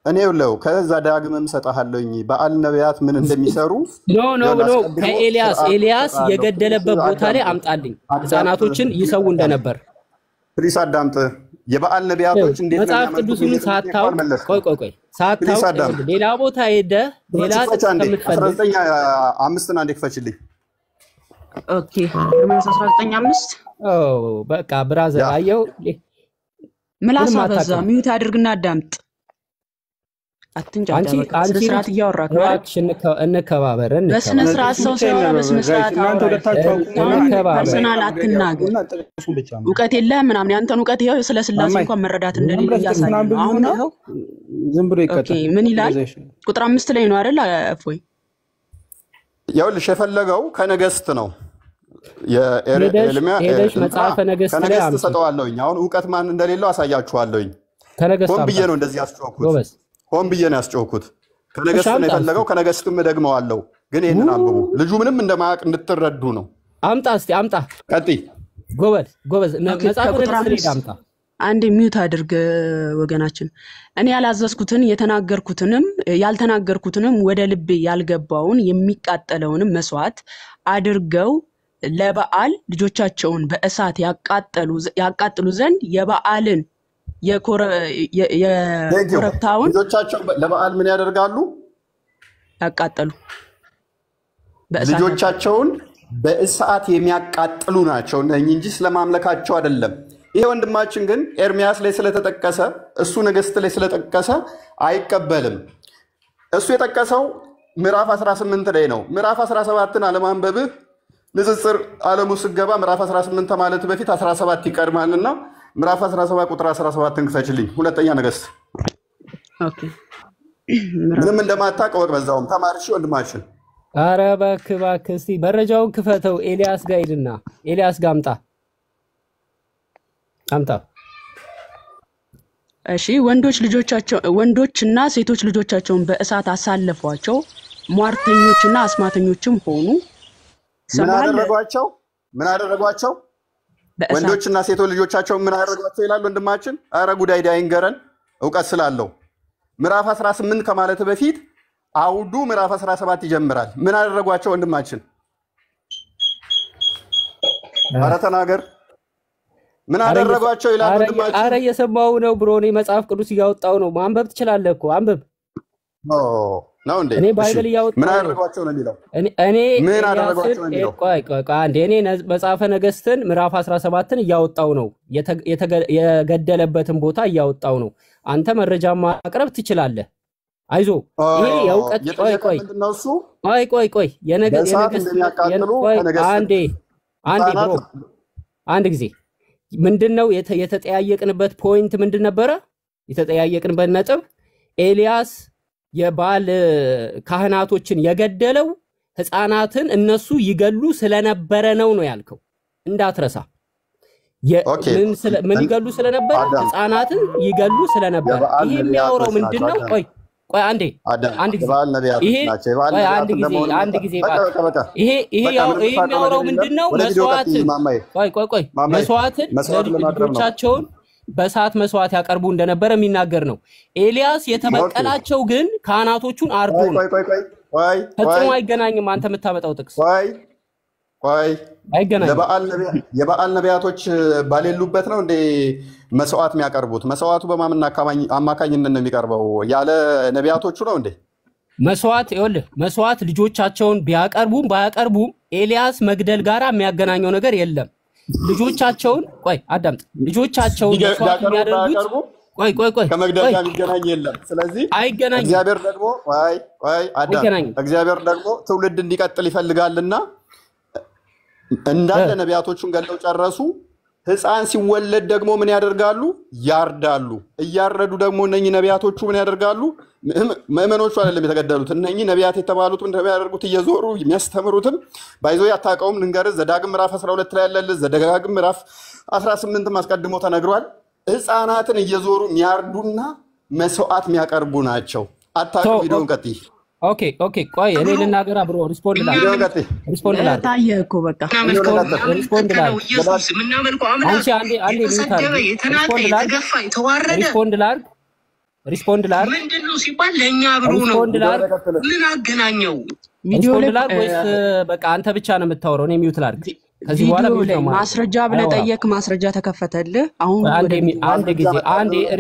እኔ ወለው ከዛ ዳግመም ሰጣሃለኝ በዓል ነቢያት ምን እንደሚሰሩ ኖ ኤልያስ የገደለበት ቦታ ላይ አምጣልኝ ህፃናቶችን ይሰው እንደነበር ፕሊስ አዳምጥ የበዓል ነቢያቶች እንዴት ነው መጽሐፍ ቅዱስን ቆይ ሳታው ሌላ ቦታ ሄደ ሌላ ተምትፈልግ 19:5 አንዴ ክፈችልኝ ኦኬ ኤርሚያስ 19:5 በቃ ብራዘር አየው ምላስ አበዛ ሚዩት አድርግና አዳምጥ አትንጫጫ በቃ በስነ ስርዓት እያወራክ ነው እንከባበር በስነ ስርዓት ሰው ሲያወራ በስነ ስርዓት ፐርሰናል አትናገር እውቀት የለህም ምናምን ያንተን እውቀት ይኸው ስለ ስላሴ እንኳን መረዳት እንደሌለ ያሳያል አሁን ነው ዝም ብሎ ይቀጥል ምን ይላል ቁጥር 5 ላይ ነው አይደል እፎይ ይኸውልሽ የፈለገው ከነገስት ነው የኤርሚያ መጽሐፈ ነገስት ላይ ከነገስት ሰጠዋለሁኝ አሁን እውቀት ማን እንደሌለው አሳያችኋለሁኝ ሆን ብዬ ነው እንደዚህ ያስጮኩት ሆን ብዬ ነው ያስጮኩት ከነገስት ነው የፈለገው ከነገስትም ደግመዋለሁ ግን ይሄንን አንብቡ ልጁ ምንም እንደማያውቅ እንድትረዱ ነው አምጣ እስቲ አምጣ ቀጥይ ጎበዝ መጽሐፈ ነገስት ላይ አምጣ አንድ ሚውት አድርግ ወገናችን እኔ ያላዘዝኩትን የተናገርኩትንም ያልተናገርኩትንም ወደ ልብ ያልገባውን የሚቃጠለውንም መስዋዕት አድርገው ለበዓል ልጆቻቸውን በእሳት ያቃጥሉ ዘንድ የበዓልን የኮረብታውን ልጆቻቸው ለበዓል ምን ያደርጋሉ ያቃጥሉ ልጆቻቸውን በእሳት የሚያቃጥሉ ናቸው እንጂ ስለማምለካቸው አይደለም ይሄ ወንድማችን ግን ኤርሚያስ ላይ ስለተጠቀሰ እሱ ነገስት ላይ ስለተጠቀሰ አይቀበልም እሱ የጠቀሰው ምዕራፍ 18 ላይ ነው ምዕራፍ 17ን አለማንበብህ ንጽጽር ዓለሙ ስገባ ምዕራፍ 18 ማለት በፊት 17 ይቀርማልና ምዕራፍ 17 ቁጥር 17ን ክፈችልኝ ሁለተኛ ነገስት ኦኬ ምንም እንደማታውቅ ወቅ በዛውም ተማርሽ ወንድማችን ኧረ እባክህ እስቲ መረጃውን ክፈተው ኤልያስ ጋር ሄድና ኤልያስ ጋር አምጣ እሺ ወንዶችና ሴቶች ልጆቻቸውን በእሳት አሳለፏቸው ሟርተኞችና አስማተኞችም ሆኑ ምን አደረጓቸው ወንዶችና ሴቶች ልጆቻቸው ምን አደረጓቸው ይላል ወንድማችን አረ ጉዳይ ዳይንገረን ዕውቀት ስላለው ምዕራፍ 18 ከማለት በፊት አውዱ ምዕራፍ 17 ይጀምራል ምን አደረጓቸው ወንድማችን አረ ተናገር ምን አደረጓቸው ይላል ወንድማችን አረ እየሰማው ነው ብሮ እኔ መጽሐፍ ቅዱስ ያወጣው ነው ማንበብ ትችላለህ እኮ አንብብ ነው እንዴ እኔ ባይብል ያወጣው ምን አደረጓቸው ነው የሚለው እኔ ምን አደረጓቸው ነው የሚለው ቆይ አንዴ እኔ መጽሐፈ ነገስትን ምዕራፍ 17ን ያወጣው ነው የገደለበትን ቦታ ያወጣው ነው አንተ መረጃ ማቅረብ ትችላለህ አይዞ ይሄ የውቀት ቆይ የነገስት አንድ ጊዜ ምንድነው የተጠያየቅንበት ፖይንት ምንድን ነበረ የተጠያየቅንበት ነጥብ ኤልያስ የባል ካህናቶችን የገደለው ህፃናትን እነሱ ይገሉ ስለነበረ ነው ያልከው እንዳትረሳ ምን ይገሉ ስለነበረ ህፃናትን ይገሉ ስለነበረ ይሄ የሚያወራው ምንድነው ቆይ አንድ ጊዜ ይሄ አንድ ጊዜ ይሄ የሚያወራው ምንድነው መስዋዕትን ልጆቻቸውን በሰዓት መስዋዕት ያቀርቡ እንደነበረ የሚናገር ነው ኤልያስ የተበቀላቸው ግን ካህናቶቹን አርዶ ነው ፈጽሞ አይገናኝም አንተ የምታመጣው ጥቅስ አይገናኝም የበዓል ነቢያቶች ባሌሉበት ነው እንደ መስዋዕት የሚያቀርቡት መስዋዕቱ በማመን አማካኝነት ነው የሚቀርበው ያለ ነቢያቶቹ ነው እንዴ መስዋዕት ልጆቻቸውን ባያቀርቡም ኤልያስ መግደል ጋራ የሚያገናኘው ነገር የለም ልጆቻቸውን አዳምጥ ልጆቻቸውን መስዋዕት የሚያደርጉት ከመግደል ጋር የሚገናኝ የለም ስለዚህ እግዚአብሔር ደግሞ ትውልድ እንዲቀጥል ይፈልጋልና እንዳለ ነቢያቶቹን ገለው ጨረሱ ህፃን ሲወለድ ደግሞ ምን ያደርጋሉ ያርዳሉ እያረዱ ደግሞ እነኚህ ነቢያቶቹ ምን ያደርጋሉ ምእመኖቹ አይደለም የተገደሉት እነኚህ ነቢያት የተባሉት ምን ያደርጉት እየዞሩ የሚያስተምሩትም ባይዞ ያታቀውም ልንገርህ ዘዳግም ምዕራፍ 12 ላይ ያለልህ ዘዳግም ምዕራፍ 18 ማስቀድሞ ተነግሯል ህፃናትን እየዞሩ የሚያርዱና መስዋዕት የሚያቀርቡ ናቸው አታቀው ቪዲዮን ቀጥይ ኦኬ ቆይ እኔ ልናገር አብሮ ሪስፖንድ ላድርግ ታየህ እኮ በቃ ሪስፖንድ ላድርግ ሪስፖንድ ላድርግ ምንድነው ሲባል ለኛ ብሎ ነው ምን አገናኘው ቪዲዮ ላይ ወይስ በቃ አንተ ብቻ ነው የምታወራው እኔ ሚውት ላድርግ ከዚህ በኋላ ማስረጃ ብለህ ጠየቅ ማስረጃ ተከፈተልህ አሁን አንድ ጊዜ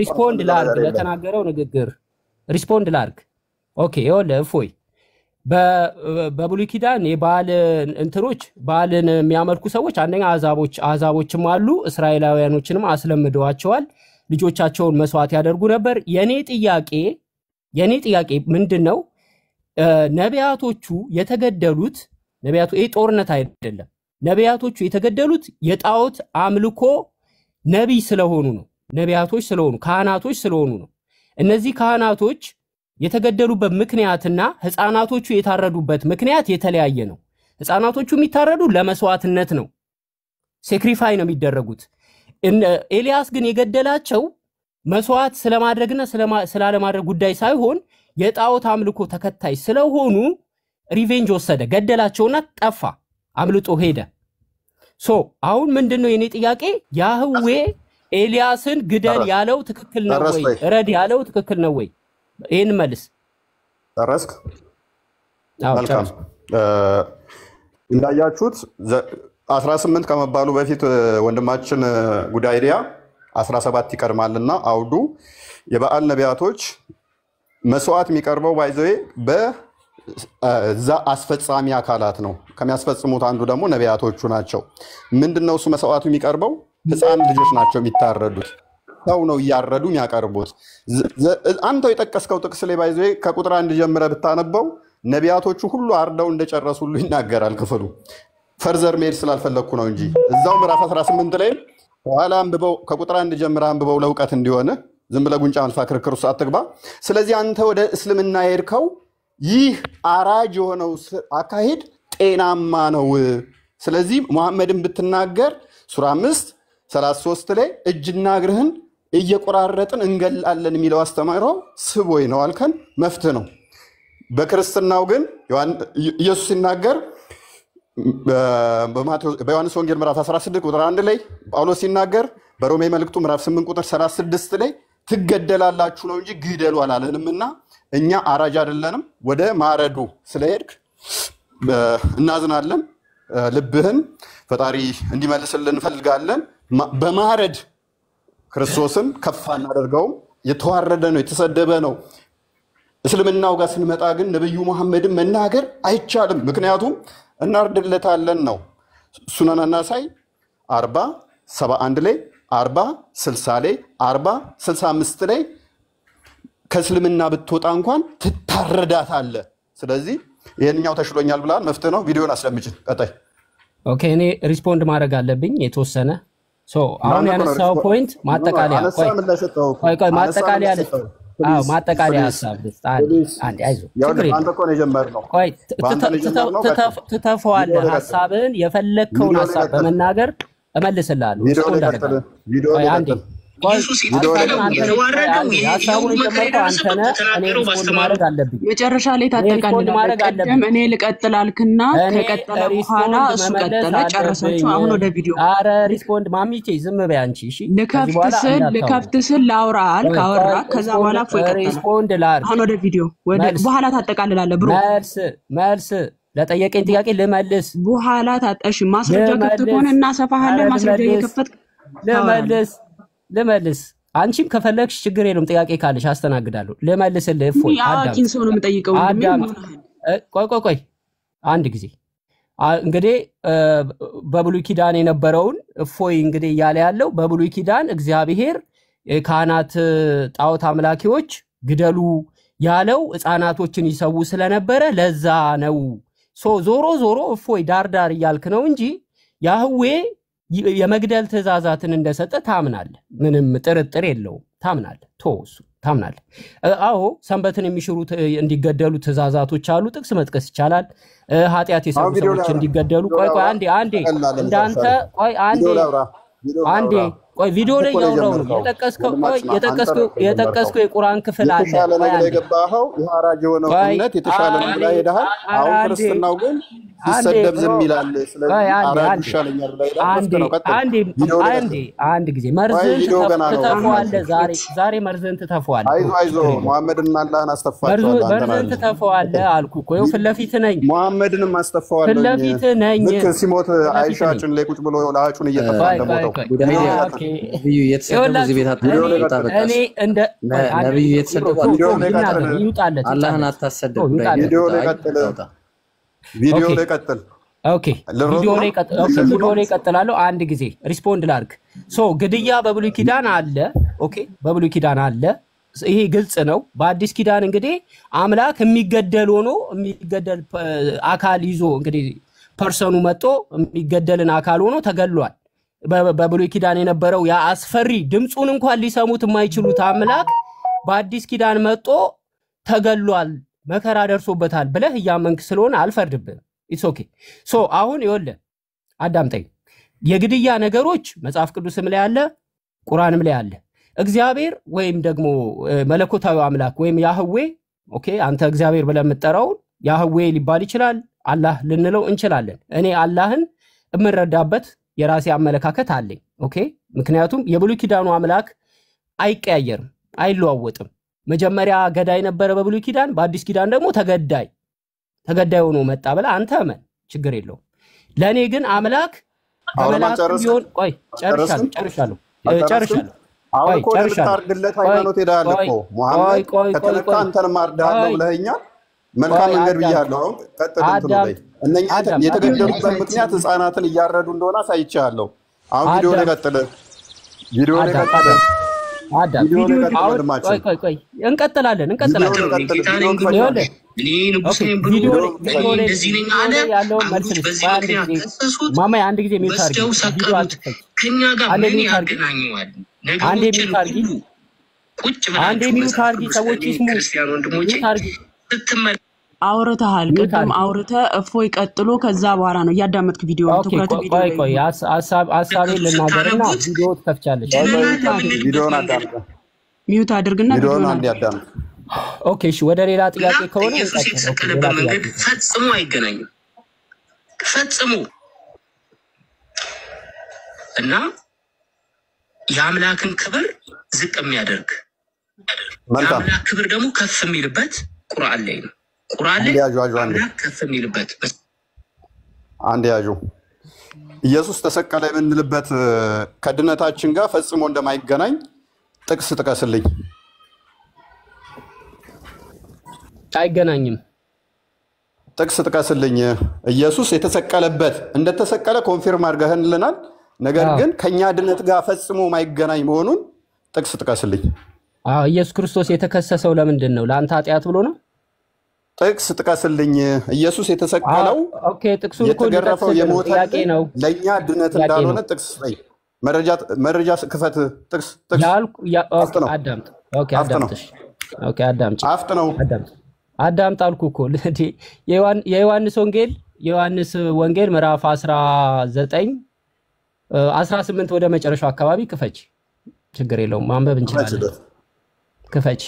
ሪስፖንድ ላድርግ ለተናገረው ንግግር ሪስፖንድ ላድርግ ኦኬ ይኸውልህ እፎይ በብሉይ ኪዳን የበዓል እንትኖች በዓልን የሚያመልኩ ሰዎች አንደኛ አሕዛቦችም አሉ እስራኤላውያኖችንም አስለምደዋቸዋል ልጆቻቸውን መስዋዕት ያደርጉ ነበር የኔ ጥያቄ የኔ ጥያቄ ምንድነው? ነቢያቶቹ የተገደሉት ነቢያቱ ጦርነት አይደለም። ነቢያቶቹ የተገደሉት የጣዖት አምልኮ ነቢይ ስለሆኑ ነው። ነቢያቶች ስለሆኑ ካህናቶች ስለሆኑ ነው። እነዚህ ካህናቶች የተገደሉበት ምክንያትና ህፃናቶቹ የታረዱበት ምክንያት የተለያየ ነው። ህፃናቶቹ የሚታረዱ ለመስዋዕትነት ነው። ሴክሪፋይ ነው የሚደረጉት። ኤልያስ ግን የገደላቸው መስዋዕት ስለማድረግና ስላለማድረግ ጉዳይ ሳይሆን የጣዖት አምልኮ ተከታይ ስለሆኑ ሪቬንጅ ወሰደ፣ ገደላቸውና ጠፋ፣ አምልጦ ሄደ። አሁን ምንድነው የኔ ጥያቄ? ያህዌ ኤልያስን ግደል ያለው ትክክል ነው ወይ? ረድ ያለው ትክክል ነው ወይ? ይሄን መልስ። ጨረስክ? መልካም። እንዳያችሁት 18 ከመባሉ በፊት ወንድማችን ጉዳይዲያ 17 ይቀርማልና አውዱ የበዓል ነቢያቶች መስዋዕት የሚቀርበው ባይዘዌ በዛ አስፈጻሚ አካላት ነው። ከሚያስፈጽሙት አንዱ ደግሞ ነቢያቶቹ ናቸው። ምንድነው እሱ መስዋዕቱ የሚቀርበው? ህፃን ልጆች ናቸው የሚታረዱት። ሰው ነው እያረዱ የሚያቀርቡት። አንተው የጠቀስከው ጥቅስ ላይ ባይዘዌ ከቁጥር 1 ጀምረ ብታነበው ነቢያቶቹ ሁሉ አርደው እንደጨረሱ ሁሉ ይናገራል ክፍሉ። ፈርዘር መሄድ ስላልፈለኩ ነው እንጂ እዛው ምዕራፍ 18 ላይ ኋላ አንብበው፣ ከቁጥር 1 ጀምረ አንብበው ለእውቀት እንዲሆነ። ዝም ብለህ ጉንጫ መልፋ ክርክር ውስጥ አትግባ። ስለዚህ አንተ ወደ እስልምና የሄድከው ይህ አራጅ የሆነው አካሄድ ጤናማ ነው። ስለዚህ መሐመድን ብትናገር ሱራ 5:33 ላይ እጅና እግርህን እየቆራረጥን እንገላለን የሚለው አስተምህሮ ስቦይ ነው አልከን፣ መፍትህ ነው። በክርስትናው ግን ኢየሱስ ሲናገር በዮሐንስ ወንጌል ምዕራፍ 16 ቁጥር 1 ላይ፣ ጳውሎስ ሲናገር በሮሜ መልእክቱ ምዕራፍ 8 ቁጥር 36 ላይ ትገደላላችሁ ነው እንጂ ግደሉ አላለንምና እኛ አራጅ አይደለንም። ወደ ማረዱ ስለሄድክ እናዝናለን። ልብህን ፈጣሪ እንዲመልስልን እንፈልጋለን። በማረድ ክርስቶስን ከፍ አናደርገውም። የተዋረደ ነው፣ የተሰደበ ነው። እስልምናው ጋር ስንመጣ ግን ነብዩ መሐመድን መናገር አይቻልም። ምክንያቱም እናርድለታለን ነው። ሱነን አናሳይ 40:71 ላይ 40:60 ላይ 40:65 ላይ ከእስልምና ብትወጣ እንኳን ትታረዳታለ። ስለዚህ ይሄንኛው ተሽሎኛል ብላል። መፍትሄ ነው። ቪዲዮን አስለምጭን። ቀጣይ ኦኬ። እኔ ሪስፖንድ ማድረግ አለብኝ የተወሰነ። አሁን ያነሳው ፖይንት ማጠቃለያ ማጠቃለያ ማጠቃለያ ሀሳብ አንድ አይዞህ፣ አንተ እኮ ነው የጀመርነው። ትተፈዋለህ ሀሳብን፣ የፈለግከውን ሀሳብ በመናገር እመልስልሃለሁ። መጨረሻ ላይ ታጠቃልላለህ። እኔ ልቀጥል አልክና ከቀጠለ በኋላ እሱ ቀጠለ፣ ጨረሳችሁ። አሁን ወደ ቪዲዮ። ኧረ ሪስፖንድ ማሚቼ ዝም በይ አንቺ። እሺ ልከፍት ስል ላውራ አልክ፣ አወራ። ከዛ በኋላ ሪስፖንድ ላድርግ። አሁን ወደ ቪዲዮ፣ በኋላ ታጠቃልላለህ። ብሮ መልስ ለጠየቀኝ ጥያቄ ልመልስ። በኋላ ታጠሽ ማስረጃ ከፍት ከሆነ እናሰፋሃለን። ማስረጃ እየከፈትክ ልመልስ። አንቺም ከፈለግሽ ችግር የለውም። ጥያቄ ካለሽ አስተናግዳለሁ። ልመልስልህ። እፎይ አዳም ሰው ነው የምጠይቀው። ቆይ አንድ ጊዜ እንግዲህ በብሉይ ኪዳን የነበረውን እፎይ እንግዲህ እያለ ያለው በብሉይ ኪዳን እግዚአብሔር ካህናት ጣዖት አምላኪዎች ግደሉ ያለው ህፃናቶችን ይሰው ስለነበረ ለዛ ነው። ዞሮ እፎይ ዳርዳር እያልክ ነው እንጂ ያህዌ የመግደል ትእዛዛትን እንደሰጠ ታምናለህ። ምንም ጥርጥር የለውም። ታምናለህ። ተወሱ ታምናለህ። አዎ ሰንበትን የሚሽሩ እንዲገደሉ ትእዛዛቶች አሉ። ጥቅስ መጥቀስ ይቻላል። ኃጢአት የሰሩ ሰዎች እንዲገደሉ። ቆይ አንዴ እንዳንተ አንዴ ቪዲዮ ላይ ያወራው ነው የጠቀስከው የቁርአን ክፍል አለ። የገባኸው የሐራጅ የሆነው እምነት የተሻለ ነው ብላ ሄደሃል። አሁን ክርስትናው ግን ሲሰደብ ዝም ይላል። ስለዚህ ሐራጅ ይሻለኛል ብላ ሄደሃል። አንድ ጊዜ መርዝን ትተፈዋለህ። ዛሬ መርዝን ትተፈዋለህ። አይዞህ መሐመድና አላህን አስተፋቸዋለሁ። መርዝን ትተፈዋለህ አልኩ እኮ። ይኸው ፊት ለፊት ነኝ። መሐመድንም አስተፋዋለሁ። ፊት ለፊት ነኝ። ልክ ሲሞት አይሻ ጭን ላይ ቁጭ ብሎ ለአጩን እየተፋ እንደሞተው ነብዩ የተሰደቡ እዚህ ቤት አታጣጣ። እኔ እንደ ነብዩ የተሰደቡ አላህን አታሰደብ። ቪዲዮ ላይ ቀጥል። ኦኬ ቪዲዮ ላይ ቀጥላለሁ። አንድ ጊዜ ሪስፖንድ ላድርግ። ግድያ በብሉይ ኪዳን አለ። ኦኬ በብሉይ ኪዳን አለ። ይሄ ግልጽ ነው። በአዲስ ኪዳን እንግዲህ አምላክ የሚገደል ሆኖ የሚገደል አካል ይዞ እንግዲህ ፐርሰኑ መጥቶ የሚገደልን አካል ሆኖ ተገድሏል። በብሉይ ኪዳን የነበረው ያ አስፈሪ ድምፁን እንኳን ሊሰሙት የማይችሉት አምላክ በአዲስ ኪዳን መጥቶ ተገድሏል፣ መከራ ደርሶበታል ብለህ እያመንክ ስለሆነ አልፈርድብህም። ኢትስ ኦኬ። ሶ አሁን ይኸውልህ አዳምጠኝ። የግድያ ነገሮች መጽሐፍ ቅዱስም ላይ አለ፣ ቁርአንም ላይ አለ። እግዚአብሔር ወይም ደግሞ መለኮታዊ አምላክ ወይም ያህዌ ኦኬ፣ አንተ እግዚአብሔር ብለህ የምትጠራው ያህዌ ሊባል ይችላል፣ አላህ ልንለው እንችላለን። እኔ አላህን የምንረዳበት የራሴ አመለካከት አለኝ። ኦኬ፣ ምክንያቱም የብሉይ ኪዳኑ አምላክ አይቀያየርም፣ አይለዋወጥም። መጀመሪያ ገዳይ ነበረ በብሉይ ኪዳን፣ በአዲስ ኪዳን ደግሞ ተገዳይ ሆኖ መጣ ብለህ አንተ እመን፣ ችግር የለውም። ለእኔ ግን አምላክ በመላእክት ቢሆን ቆይ ጨርሻለሁ። አሁን እኮ ልታርድለት ሃይማኖት ሄዳለህ እኮ ሙሐመድ ከተነካ አንተንም አርድሃለሁ ብለኸኛል። መልካም መንገድ ብያለሁ። አሁን ቀጥል እንትኑ ላይ እነኛ የተገደሉበት ምክንያት ህፃናትን እያረዱ እንደሆነ አሳይቻለሁ። አሁን ቪዲዮ ላይ ቀጥል። ቆይ እንቀጥላለን። ማማ አንድ ጊዜ ሚውት አድርጊ፣ ሰዎች ይስሙ። አውርተሃል፣ ቅድም አውርተህ እፎይ ቀጥሎ ከዛ በኋላ ነው እያዳመጥክ ቪዲዮ ትኩረት ቪዲዮ ቆይ ሐሳቤን ልናገርና ቪዲዮ ትከፍቻለሽ። ቪዲዮውን አዳምጥ፣ ሚውት አድርግና ቪዲዮውን አንድ ያዳምጥ። ኦኬ እሺ፣ ወደ ሌላ ጥያቄ ከሆነ ኢየሱስ የተሰቀለበት መንገድ ፈጽሞ አይገናኝም፣ ፈጽሞ እና የአምላክን ክብር ዝቅ የሚያደርግ የአምላክ ክብር ደግሞ ከፍ የሚልበት ቁርአን ላይ ነው። ቁርአን ላይ አምላክ ከፍ የሚልበት አንድ ያዡ ኢየሱስ ተሰቀለ የምንልበት ከድነታችን ጋር ፈጽሞ እንደማይገናኝ ጥቅስ ጥቀስልኝ። አይገናኝም። ጥቅስ ጥቀስልኝ። ኢየሱስ የተሰቀለበት እንደተሰቀለ ኮንፊርም አድርገህልናል። ነገር ግን ከኛ ድነት ጋር ፈጽሞ ማይገናኝ መሆኑን ጥቅስ ጥቀስልኝ። ኢየሱስ ክርስቶስ የተከሰሰው ለምንድን ነው? ለአንተ ኃጢአት ብሎ ነው? ጥቅስ ጥቀስልኝ። ኢየሱስ የተሰቀለው የተገረፈው የሞተልን ለእኛ ድነት እንዳልሆነ ጥቅስ ላይ መረጃ ክፈት። ጥቅስ አዳምጥ አልኩ እኮ። የዮሐንስ ወንጌል ምዕራፍ 18 ወደ መጨረሻው አካባቢ ክፈች፣ ችግር የለውም ማንበብ እንችላለን። ክፈች።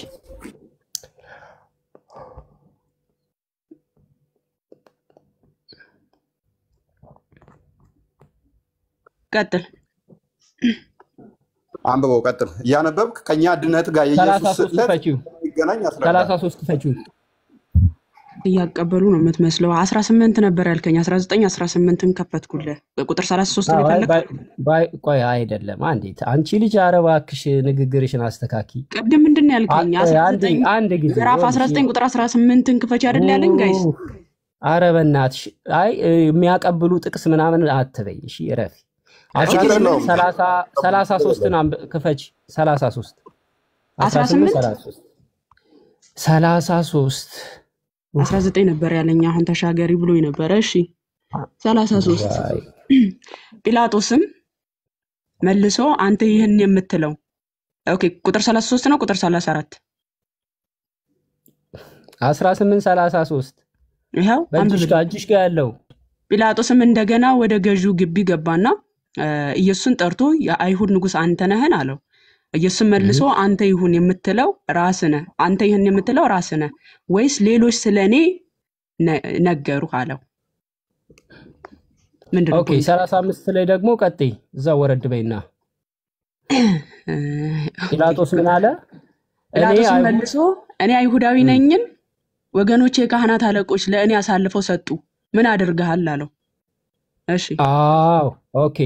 ቀጥል፣ አንብበው፣ ቀጥል እያነበብክ ከኛ ድነት ጋር የኢየሱስ ስለት ይገናኝ። 33 ክፈችው። እያቀበሉ ነው የምትመስለው። 18 ነበር ያልከኝ፣ 19 18ን ከፈትኩልህ። ቁጥር 33 ላይ ፈለክ። ቆይ አይደለም፣ አንቺ ልጅ ኧረ እባክሽ ንግግርሽን አስተካኪ። ቅድም ምንድን ነው ያልከኝ? 19 አንድ ጊዜ ምዕራፍ 19 ቁጥር 18ን ክፈች አይደል ያለኝ? ጋይስ ኧረ በእናትሽ የሚያቀብሉ ጥቅስ ምናምን አትበይ እሺ፣ እረፊ። 33ን ክፈች። 33 19 ነበር ያለኝ፣ አሁን ተሻገሪ ብሎ ነበረ። እሺ 33 ጲላጦስም መልሶ አንተ ይህን የምትለው ኦኬ፣ ቁጥር 33 ነው ቁጥር 34 18:33 ይሄው እጅሽ ጋር ያለው። ጲላጦስም እንደገና ወደ ገዢው ግቢ ገባና ኢየሱስን ጠርቶ የአይሁድ ንጉሥ አንተ ነህን አለው። ኢየሱስ መልሶ አንተ ይሁን የምትለው ራስህ ነህ፣ አንተ ይሁን የምትለው ራስህ ነህ ወይስ ሌሎች ስለኔ ነገሩህ አለው። ምንድነው? ኦኬ 35 ላይ ደግሞ ቀጥይ፣ እዛ ወረድ በይና ጲላጦስ ምን አለ? ጲላጦስ መልሶ እኔ አይሁዳዊ ነኝን? ወገኖቼ የካህናት አለቆች ለእኔ አሳልፈው ሰጡ፣ ምን አድርገሃል አለው። እሺ ኦኬ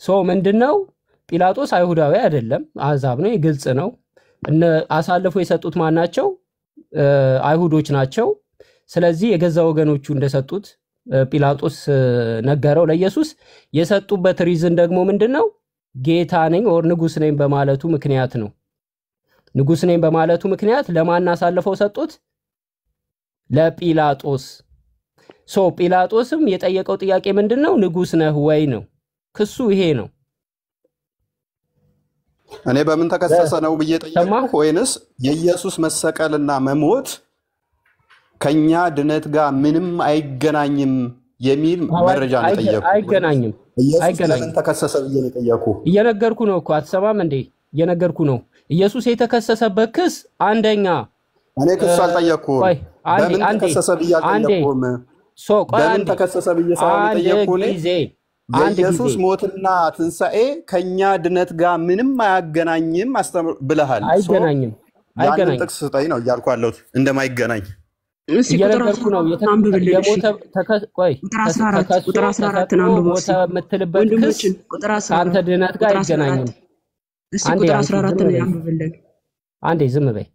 ሶ ምንድነው? ጲላጦስ አይሁዳዊ አይደለም፣ አሕዛብ ነው፣ ግልጽ ነው። አሳልፎ የሰጡት ማን ናቸው? አይሁዶች ናቸው። ስለዚህ የገዛ ወገኖቹ እንደሰጡት ጲላጦስ ነገረው ለኢየሱስ። የሰጡበት ሪዝን ደግሞ ምንድነው? ጌታ ነኝ ኦር ንጉስ ነኝ በማለቱ ምክንያት ነው። ንጉስ ነኝ በማለቱ ምክንያት ለማን አሳልፈው ሰጡት? ለጲላጦስ። ጲላጦስም የጠየቀው ጥያቄ ምንድነው? ንጉስ ነህ ወይ ነው ክሱ። ይሄ ነው። እኔ በምን ተከሰሰ ነው ብዬ ጠየቅኩ፣ ወይንስ የኢየሱስ መሰቀልና መሞት ከኛ ድነት ጋር ምንም አይገናኝም የሚል መረጃ ነው የጠየቅኩ። አይገናኝም። ኢየሱስ ለምን ተከሰሰ ብዬ ነው የጠየቅኩ። እየነገርኩ ነው እኮ አትሰማም እንዴ? እየነገርኩ ነው። ኢየሱስ የተከሰሰበት ክስ አንደኛ፣ እኔ ክስ አልጠየቅኩም። በምን ተከሰሰ ብዬ አልጠየቅኩም። በምን ተከሰሰ ብዬ ሳይሆን የጠየቅኩ የኢየሱስ ሞትና ትንሣኤ ከኛ ድነት ጋር ምንም አያገናኝም ብለሃል። አይገናኝም። አይገናኝም። ጥቅስ ስጠኝ ነው እያልኩ ያለሁት እንደማይገናኝ እየነገርኩ ነው። የሞተ ቁጥር 14 ሞተ የምትልበት ክስ ከአንተ ድነት ጋር አይገናኝም። ቁጥር 14 ነው ያንብብልን። አንዴ ዝም በይ።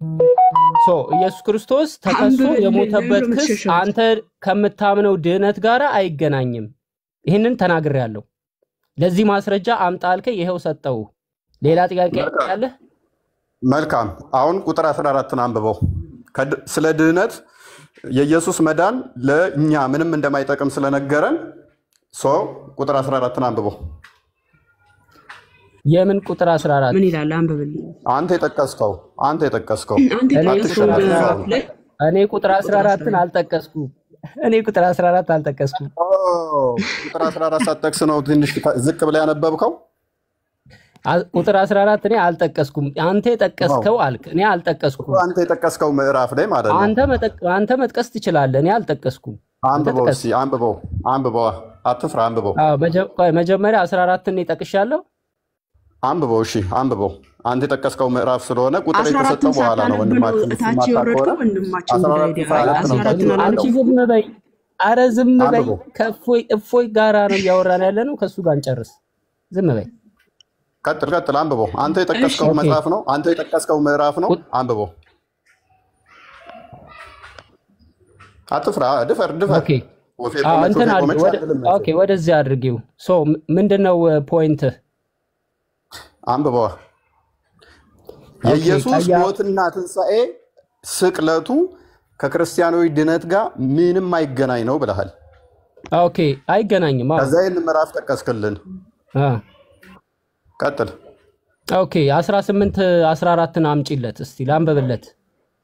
ኢየሱስ ክርስቶስ ተከሶ የሞተበት ክስ አንተ ከምታምነው ድነት ጋር አይገናኝም። ይሄንን ተናግሬያለሁ። ለዚህ ማስረጃ አምጣ አልከኝ፣ ይሄው ሰጠው። ሌላ ጥያቄ አለ? መልካም። አሁን ቁጥር 14ን አንብበው። ስለ ድህነት የኢየሱስ መዳን ለኛ ምንም እንደማይጠቅም ስለነገረን ቁጥር 14ን አንብበው። የምን ቁጥር 14 ምን ይላል? አንብብልኝ። አንተ የጠቀስከው እኔ ቁጥር 14ን አልጠቀስኩም። እኔ ቁጥር 14 አልጠቀስኩም። ቁጥር 14 ሳትጠቅስ ነው ትንሽ ዝቅ ብለህ ያነበብከው። ቁጥር 14 እኔ አልጠቀስኩም። አንተ የጠቀስከው አልክ፣ እኔ አልጠቀስኩም። አንተ የጠቀስከው ምዕራፍ ላይ ማለት ነው። አንተ መጥቀስ ትችላለህ፣ እኔ አልጠቀስኩም። አንብበው፣ አትፍራ፣ አንብበው። መጀመሪያ 14ን ጠቅሻለሁ። አንብበው። እሺ አንብበው። አንተ የጠቀስከው ምዕራፍ ስለሆነ ቁጥር የተሰጠው በኋላ ነው። ወንድማችን እታች የወረድከው አንቺ ዝም በይ። አረ ዝም በይ። ከእፎይ ጋራ ነው እያወራን ያለ ነው። ከሱ ጋር እንጨርስ። ዝም በይ። ቀጥል። አንብበው። አንተ የጠቀስከው መጽሐፍ ነው። አንተ የጠቀስከው ምዕራፍ ነው። አንብበው። አትፍራ፣ ድፈር። ኦኬ፣ ወደዚህ አድርጊው። ምንድነው ፖይንት? አንብበዋ። የኢየሱስ ሞትና ትንሣኤ ስቅለቱ ከክርስቲያናዊ ድነት ጋር ምንም አይገናኝ ነው ብለሃል። ኦኬ፣ አይገናኝም። ከዛ ይህን ምዕራፍ ጠቀስክልን። ቀጥል። ኦኬ፣ 18 14ን አምጪለት እስቲ ላንብብለት።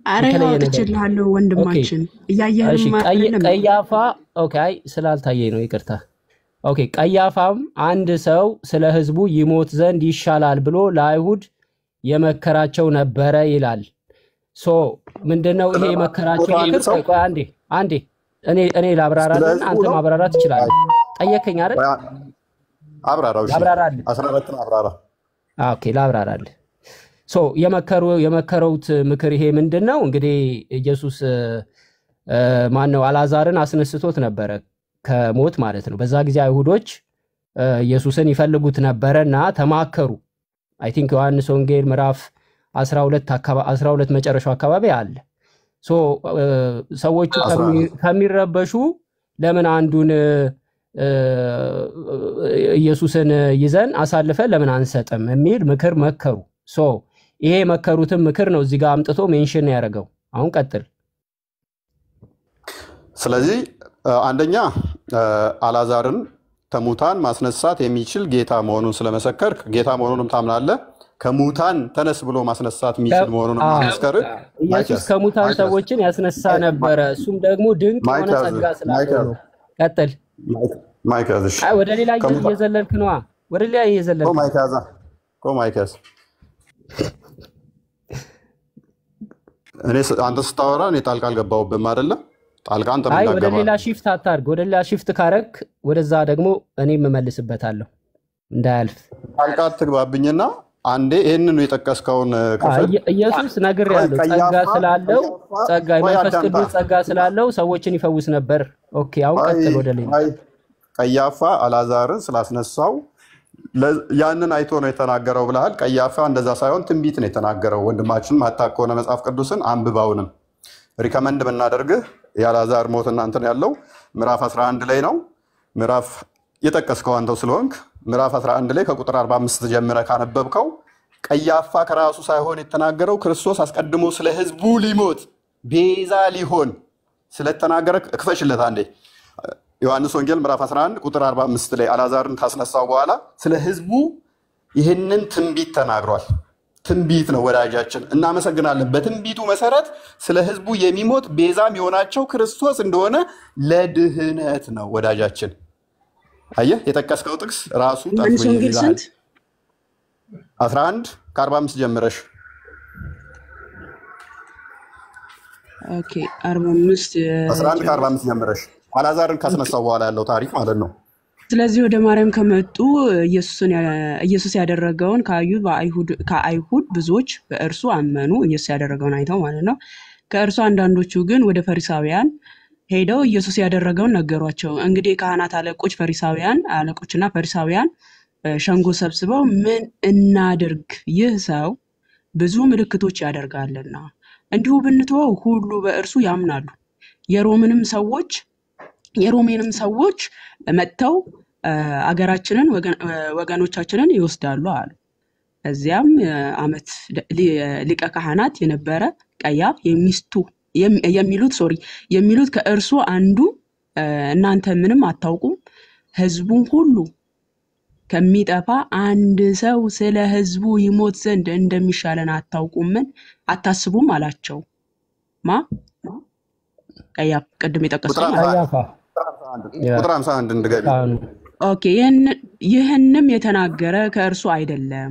አረ ያውጥችልሃለሁ ወንድማችን እያየህም አይደለም። ቀያፋ ስላልታየኝ ነው ይቅርታ። ኦኬ፣ ቀያፋም አንድ ሰው ስለ ሕዝቡ ይሞት ዘንድ ይሻላል ብሎ ለአይሁድ የመከራቸው ነበረ ይላል። ምንድነው ይሄ የመከራቸው ምክር? አንዴ እኔ ላብራራልን፣ አንተ ማብራራት ትችላለህ። ጠየከኝ አይደል? አብራራው። እሺ 14ን አብራራ። ኦኬ፣ ላብራራልህ። የመከረውት ምክር ይሄ ምንድነው? እንግዲህ ኢየሱስ ማነው አልዓዛርን አስነስቶት ነበረ ከሞት ማለት ነው። በዛ ጊዜ አይሁዶች ኢየሱስን ይፈልጉት ነበረና ተማከሩ። አይ ቲንክ ዮሐንስ ወንጌል ምዕራፍ 12 መጨረሻው አካባቢ አለ። ሰዎቹ ከሚረበሹ ለምን አንዱን ኢየሱስን ይዘን አሳልፈን ለምን አንሰጥም የሚል ምክር መከሩ። ይሄ መከሩትን ምክር ነው እዚህ ጋር አምጥቶ ሜንሽን ያደረገው። አሁን ቀጥል። ስለዚህ አንደኛ አልዓዛርን ከሙታን ማስነሳት የሚችል ጌታ መሆኑን ስለመሰከርክ ጌታ መሆኑንም ታምናለህ። ከሙታን ተነስ ብሎ ማስነሳት የሚችል መሆኑን ማስመስከር ኢየሱስ ከሙታን ሰዎችን ያስነሳ ነበረ። እሱም ደግሞ ድንቅ የሆነ ጸጋ ስላለው ነው። ቀጥል። ማይክ ያዝ። ወደ ሌላ እየዘለልክ ነዋ። ወደ ሌላ እየዘለልክ ማይክ ያዝ። አንተ ስታወራ እኔ ጣልቃ አልገባሁብህም አይደለ? ጣልቃ አንተ ምን ወደ ሌላ ሺፍት አታርግ። ወደ ሌላ ሺፍት ካረክ ወደዛ ደግሞ እኔም እመልስበታለሁ እንዳያልፍ። ጣልቃ አትግባብኝና አንዴ ይሄንን የጠቀስከውን ክፍል ኢየሱስ ነግሬያለሁ። ጸጋ ስላለው የመንፈስ ቅዱስ ጸጋ ስላለው ሰዎችን ይፈውስ ነበር። ኦኬ፣ አሁን ቀጥል። ወደ ሌላ ቀያፋ አልዓዛርን ስላስነሳው ያንን አይቶ ነው የተናገረው ብለሃል። ቀያፋ እንደዛ ሳይሆን ትንቢት ነው የተናገረው። ወንድማችን ማታውቅ ከሆነ መጽሐፍ ቅዱስን አንብባውንም ሪከመንድ ብናደርግህ የአልዓዛር ሞት እናንተን ያለው ምዕራፍ 11 ላይ ነው። ምዕራፍ የጠቀስከው አንተው ስለሆንክ ምዕራፍ 11 ላይ ከቁጥር 45 ጀምረ ካነበብከው ቀያፋ ከራሱ ሳይሆን የተናገረው ክርስቶስ አስቀድሞ ስለ ህዝቡ ሊሞት ቤዛ ሊሆን ስለተናገረ ክፈሽለት አንዴ ዮሐንስ ወንጌል ምዕራፍ 11 ቁጥር 45 ላይ አልዓዛርን ካስነሳው በኋላ ስለ ህዝቡ ይህንን ትንቢት ተናግሯል። ትንቢት ነው ወዳጃችን፣ እናመሰግናለን። በትንቢቱ መሰረት ስለ ህዝቡ የሚሞት ቤዛም የሆናቸው ክርስቶስ እንደሆነ ለድህነት ነው ወዳጃችን። አየህ የጠቀስከው ጥቅስ ራሱ ዮሐንስ ወንጌል ስንት 11 ከ45 ጀምረሽ ኦኬ 45 11 ከ45 ጀምረሽ አልዓዛርን ካስነሳው በኋላ ያለው ታሪክ ማለት ነው። ስለዚህ ወደ ማርያም ከመጡ ኢየሱስ ያደረገውን ከአይሁድ ብዙዎች በእርሱ አመኑ። ኢየሱስ ያደረገውን አይተው ማለት ነው። ከእርሱ አንዳንዶቹ ግን ወደ ፈሪሳውያን ሄደው ኢየሱስ ያደረገውን ነገሯቸው። እንግዲህ የካህናት አለቆችና ፈሪሳውያን ሸንጎ ሰብስበው ምን እናድርግ? ይህ ሰው ብዙ ምልክቶች ያደርጋልና እንዲሁ ብንተወው ሁሉ በእርሱ ያምናሉ። የሮሜንም ሰዎች መጥተው አገራችንን ወገኖቻችንን ይወስዳሉ አሉ። እዚያም ዓመት ሊቀ ካህናት የነበረ ቀያፍ የሚሉት ከእርሱ አንዱ እናንተ ምንም አታውቁም፣ ሕዝቡን ሁሉ ከሚጠፋ አንድ ሰው ስለ ሕዝቡ ይሞት ዘንድ እንደሚሻለን አታስቡም አላቸው። ቀያፍ ቅድም የጠቀስኩት ቁጥር 51 እንደገቢ ኦኬ። ይህንም የተናገረ ከራሱ አይደለም።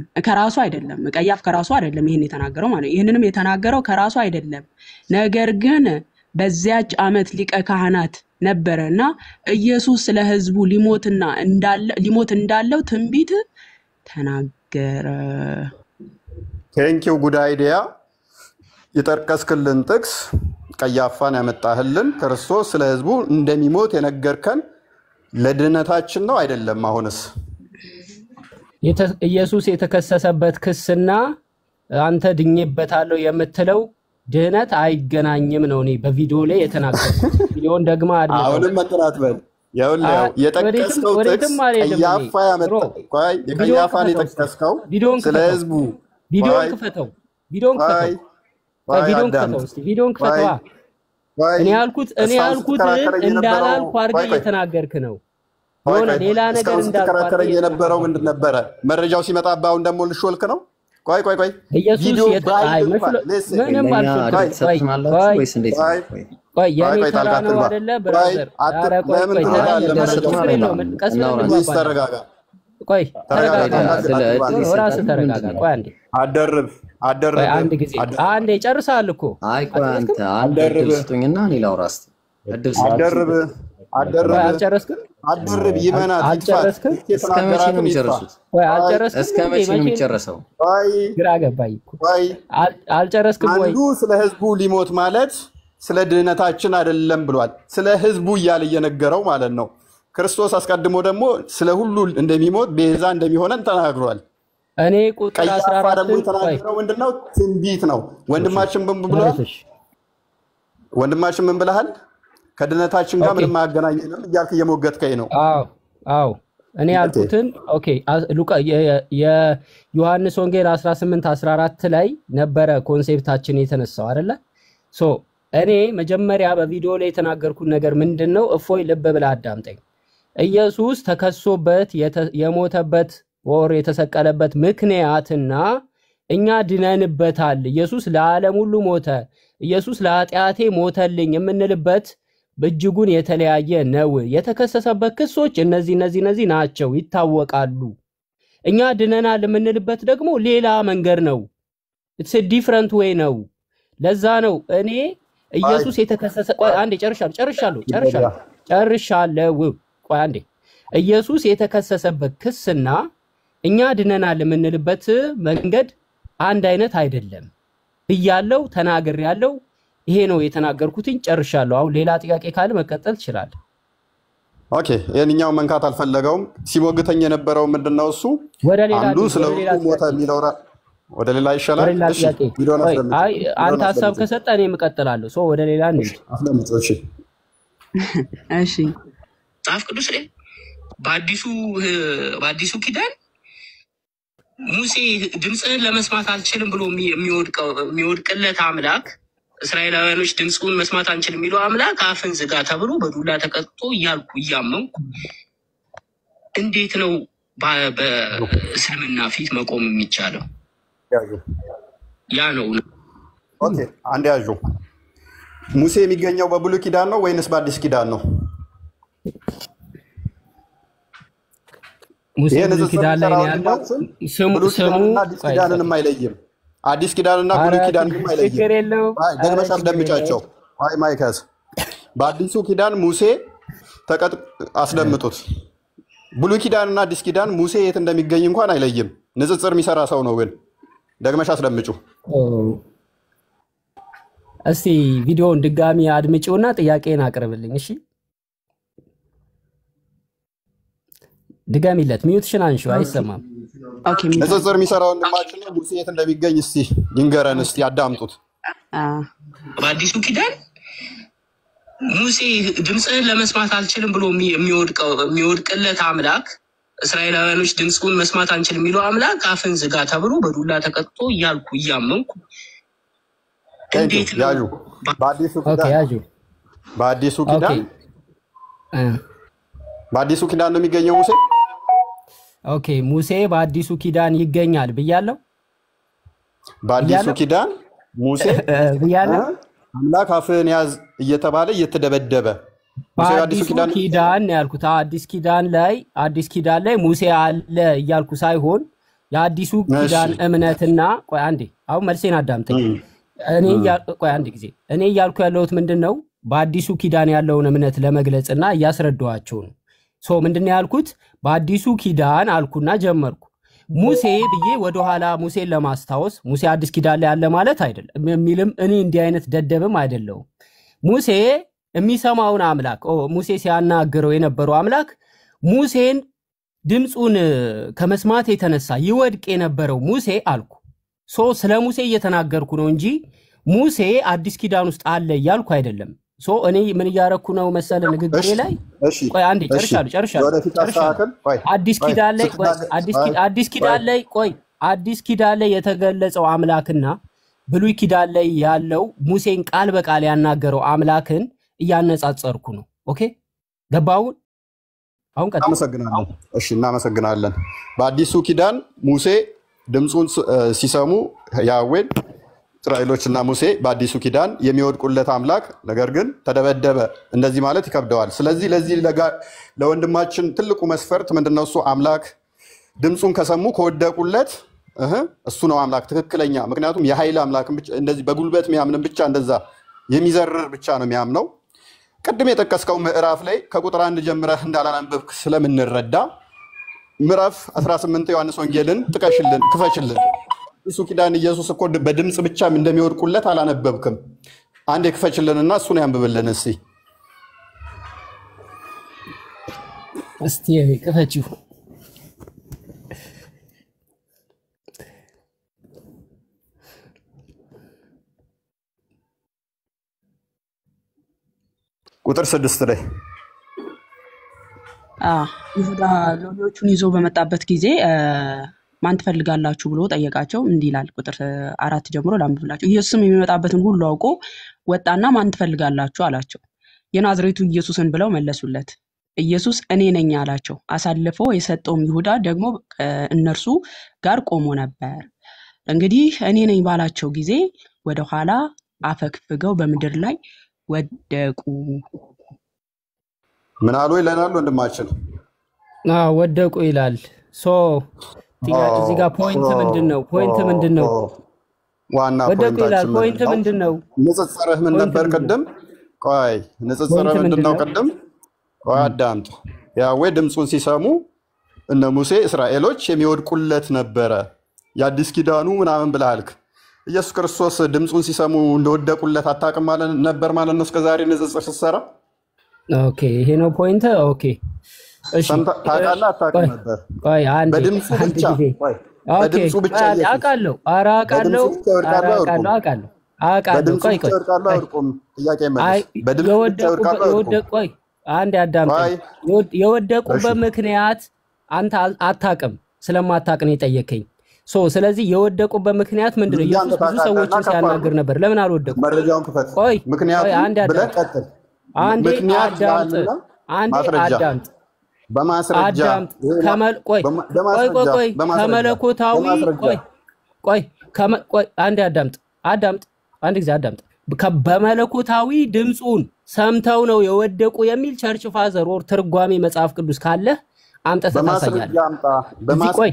ቀያፍ ከራሱ አይደለም ይህን የተናገረው ማለት ነው። ይህንንም የተናገረው ከራሱ አይደለም፣ ነገር ግን በዚያች ዓመት ሊቀ ካህናት ነበረና ኢየሱስ ስለ ሕዝቡ ሊሞት እንዳለው ትንቢት ተናገረ። ቴንኪው ጉድ አይዲያ። የጠቀስክልን ጥቅስ ቀያፋን ያመጣህልን ክርስቶስ ስለ ሕዝቡ እንደሚሞት የነገርከን ለድህነታችን ነው አይደለም? አሁንስ ኢየሱስ የተከሰሰበት ክስና አንተ ድኜበታለሁ የምትለው ድህነት አይገናኝም ነው። እኔ በቪዲዮ ላይ የተናገርኩት ቪዲዮን ደግማ አድምጠው። አሁንም መጥራት በል የጠቀስከው ጥቅስ ቀያፋ ያመጣው የቀያፋን የጠቀስከው ስለ ሕዝቡ ቪዲዮን ክፈተው እስቲ ቪዲዮን ክፈተዋ። እኔ ያልኩት እንዳላልኩ አድርገህ እየተናገርክ ነው። ሆነ ሌላ ነገር እንዳልተከራከረኝ የነበረው ምንድን ነበረ? መረጃው ሲመጣብህ አሁን ደግሞ ልሾልክ ነው። ቆይ ኢየሱስ ምንም አደርብ አንድ ጊዜ አንዴ ጨርሳል እኮ አንተ አደርብ ስጡኝና እኔ ላውራስ አደርብ ይመናል አልጨረስክም? እስከ መቼ ነው የሚጨርሱት? እስከ መቼ ነው የሚጨርሰው? ግራ ገባኝ እኮ አልጨረስክም ወይ? አንዱ ስለ ሕዝቡ ሊሞት ማለት ስለ ድህነታችን አይደለም ብሏል። ስለ ሕዝቡ እያለ እየነገረው ማለት ነው። ክርስቶስ አስቀድሞ ደግሞ ስለ ሁሉ እንደሚሞት ቤዛ እንደሚሆነን ተናግሯል። እኔ ቁጥር 14 ደግሞ የተናገረው ምንድነው? ትንቢት ነው። ወንድማችን ምን ብለሃል? ከድነታችን ጋር ምንም አያገናኘንም እያልክ እየሞገትከኝ ነው። አዎ እኔ ያልኩትን ኦኬ። የዮሐንስ ወንጌል 18:14 ላይ ነበረ ኮንሴፕታችን የተነሳው አይደለ? እኔ መጀመሪያ በቪዲዮ ላይ የተናገርኩት ነገር ምንድነው? እፎይ ልብ ብለህ አዳምጠኝ። ኢየሱስ ተከሶበት የሞተበት ወር የተሰቀለበት ምክንያትና እኛ ድነንበታል፣ ኢየሱስ ለዓለም ሁሉ ሞተ፣ ኢየሱስ ለኃጢአቴ ሞተልኝ የምንልበት በእጅጉን የተለያየ ነው። የተከሰሰበት ክሶች እነዚህ ናቸው፣ ይታወቃሉ። እኛ ድነናል የምንልበት ደግሞ ሌላ መንገድ ነው። ኢትስ ዲፍረንት ዌይ ነው። ለዛ ነው እኔ ኢየሱስ የተከሰሰ ቆይ አንዴ ጨርሻለሁ። ቆይ አንዴ ኢየሱስ የተከሰሰበት ክስና እኛ ድነናል የምንልበት መንገድ አንድ አይነት አይደለም ብያለሁ፣ ተናግሬያለሁ። ይሄ ነው የተናገርኩትኝ። ጨርሻለሁ። አሁን ሌላ ጥያቄ ካለ መቀጠል ይችላል። ኦኬ የኛው መንካት አልፈለገውም። ሲሞግተኝ የነበረው ምንድነው? እሱ አንዱ ስለሆነ ሞተ የሚለው ወደ ሌላ ይሻላል። እሺ አይ አንተ ሐሳብ ከሰጠ እኔ እቀጥላለሁ። ወደ ሌላ እንሂድ። እሺ መጽሐፍ ቅዱስ ላይ በአዲሱ ኪዳን ሙሴ ድምፅህን ለመስማት አልችልም ብሎ የሚወድቅለት አምላክ እስራኤላውያኖች ድምፁን መስማት አንችልም የሚለው አምላክ አፍን ዝጋ ተብሎ በዱላ ተቀጥቶ እያልኩ እያመንኩ እንዴት ነው በእስልምና ፊት መቆም የሚቻለው? ያ ነው። ኦኬ አንድ ያዡ ሙሴ የሚገኘው በብሉይ ኪዳን ነው ወይንስ በአዲስ ኪዳን ነው? ሙሴ ብሉይ ኪዳን ላይ ነው ያለው። ስሙና አዲስ ኪዳንንም አይለይም። አዲስ ኪዳንና ብሉይ ኪዳንንም አይለይም። ደግመሽ አስደምጫቸው። አይ ማይከስ በአዲሱ ኪዳን ሙሴ አስደምጡት። ብሉይ ኪዳንና አዲስ ኪዳን ሙሴ የት እንደሚገኝ እንኳን አይለይም። ንጽጽር የሚሰራ ሰው ነው። ግን ደግመሽ አስደምጩ። እስቲ ቪዲዮውን ድጋሚ አድምጪውና ጥያቄን አቅርብልኝ። እሺ ድጋሚለት ሚዩትሽን አንሺው፣ አይሰማም። ኦኬ ንጽጽር የሚሰራው ወንድማችን ነው። ሙሴ የት እንደሚገኝ እስቲ ይንገረን። እስቲ አዳምጡት። በአዲሱ ኪዳን ሙሴ ድምፅህን ለመስማት አልችልም ብሎ የሚወድቅለት አምላክ እስራኤላውያኖች ድምፁን መስማት አንችልም የሚለው አምላክ አፍን ዝጋ ተብሎ በዱላ ተቀጥቶ እያልኩ እያመንኩ እንዴት ያዡ በአዲሱ ኪዳን ነው የሚገኘው ሙሴ። ኦኬ ሙሴ በአዲሱ ኪዳን ይገኛል ብያለሁ። በአዲሱ ኪዳን ሙሴ ብያለሁ። አምላክ አፍህን ያዝ እየተባለ እየተደበደበ በአዲሱ ኪዳን ያልኩት አዲስ ኪዳን ላይ ሙሴ አለ እያልኩ ሳይሆን የአዲሱ ኪዳን እምነትና ቆይ አንዴ አሁን መልሴን አዳምጠኝ። እኔ እያልኩ ያለሁት ምንድነው በአዲሱ ኪዳን ያለውን እምነት ለመግለጽና እያስረዳኋቸው ነው። ሶ ምንድነው ያልኩት በአዲሱ ኪዳን አልኩና ጀመርኩ። ሙሴ ብዬ ወደ ኋላ ሙሴን ለማስታወስ ሙሴ አዲስ ኪዳን ላይ ያለ ማለት አይደለም የሚልም እኔ እንዲህ አይነት ደደብም አይደለሁም። ሙሴ የሚሰማውን አምላክ ሙሴ ሲያናገረው የነበረው አምላክ ሙሴን ድምፁን ከመስማት የተነሳ ይወድቅ የነበረው ሙሴ አልኩ። ሶ ስለ ሙሴ እየተናገርኩ ነው እንጂ ሙሴ አዲስ ኪዳን ውስጥ አለ እያልኩ አይደለም። ሶ እኔ ምን እያረኩ ነው መሰለ ንግግሬ ላይ ቆይ አንዴ ጨርሻለሁ። አዲስ ኪዳን ላይ የተገለጸው አምላክና ብሉይ ኪዳን ላይ ያለው ሙሴን ቃል በቃል ያናገረው አምላክን እያነጻጸርኩ ነው። ኦኬ ገባው? አሁን ቀጥታ አመሰግናለሁ። እሺ እናመሰግናለን። በአዲሱ ኪዳን ሙሴ ድምፁን ሲሰሙ ያዌን እስራኤሎችና ሙሴ በአዲሱ ኪዳን የሚወድቁለት አምላክ ነገር ግን ተደበደበ። እንደዚህ ማለት ይከብደዋል። ስለዚህ ለዚህ ለወንድማችን ትልቁ መስፈርት ምንድነው? እሱ አምላክ ድምፁን ከሰሙ ከወደቁለት እሱ ነው አምላክ ትክክለኛ። ምክንያቱም የኃይል አምላክ እንደዚህ በጉልበት የሚያምን ብቻ እንደዛ የሚዘርር ብቻ ነው የሚያምነው። ቅድም የጠቀስከው ምዕራፍ ላይ ከቁጥር 1 ጀምረህ እንዳላነበብክ ስለምንረዳ ምዕራፍ 18 ዮሐንስ ወንጌልን ጥቀሽልን፣ ክፈችልን። እሱ ኪዳን ኢየሱስ እኮ በድምጽ ብቻ እንደሚወድቁለት አላነበብክም። አንዴ ክፈችልንና እሱን ያንብብልን እስቲ ክፈችው። ቁጥር 6 ላይ ይሁዳ ሎሌዎቹን ይዞ በመጣበት ጊዜ ማን ትፈልጋላችሁ ብሎ ጠየቃቸው። እንዲህ ይላል ቁጥር 4 ጀምሮ ላንብብላችሁ። ኢየሱስም የሚመጣበትን ሁሉ አውቆ ወጣና ማን ትፈልጋላችሁ አላቸው። የናዝሬቱ ኢየሱስን ብለው መለሱለት። ኢየሱስ እኔ ነኝ አላቸው። አሳልፎ የሰጠውም ይሁዳ ደግሞ እነርሱ ጋር ቆሞ ነበር። እንግዲህ እኔ ነኝ ባላቸው ጊዜ ወደ ኋላ አፈግፍገው በምድር ላይ ወደቁ። ምን አሉ ይለናል ወንድማችን? ወደቁ ይላል። ሶ እዚህ ጋር ፖይንት ምንድነው? ዋና ወደቁ ይላል። ፖይንት ምንድነው? ንጽጽርህ ምን ነበር ቅድም? ቆይ ንጽጽርህ ምንድነው ቅድም? ቆይ አዳምጥ። ያዌ ድምፁን ሲሰሙ እነ ሙሴ እስራኤሎች የሚወድቁለት ነበረ የአዲስ ኪዳኑ ምናምን ብለሃልክ። ኢየሱስ ክርስቶስ ድምፁን ሲሰሙ እንደወደቁለት አታውቅም ማለት ነበር ማለት ነው እስከዛሬ ንጽጽር ስትሰራ? ኦኬ ይሄ ነው ፖይንት። ኦኬ እሺ ታውቃለህ አታውቅም ነበር? ቆይ አንዴ በድምፁ ብቻ አውቃለሁ። ኧረ አውቃለሁ። ቆይ ቆይ አንዴ አዳምጠኝ። የወደቁበት ምክንያት አንተ አታውቅም፣ ስለማታውቅ ነው የጠየከኝ። ስለዚህ የወደቁበት ምክንያት ምንድነው? ኢየሱስ ብዙ ሰዎችን ሲያናግር ነበር። ለምን አልወደቁም? መረጃውን ክፈት። ቆይ ምክንያቱም አንዴ ብለህ ቀጥል። ምክንያት ላልና ማስረጃ በማስረጃ ቆይ ከመለኮታዊ ቆይ አንዴ አዳምጥ አንድ ጊዜ አዳምጥ። በመለኮታዊ ድምፁን ሰምተው ነው የወደቁ የሚል ቸርች ፋዘር ወር ትርጓሜ መጽሐፍ ቅዱስ ካለ አምጣ ታሳያለህ።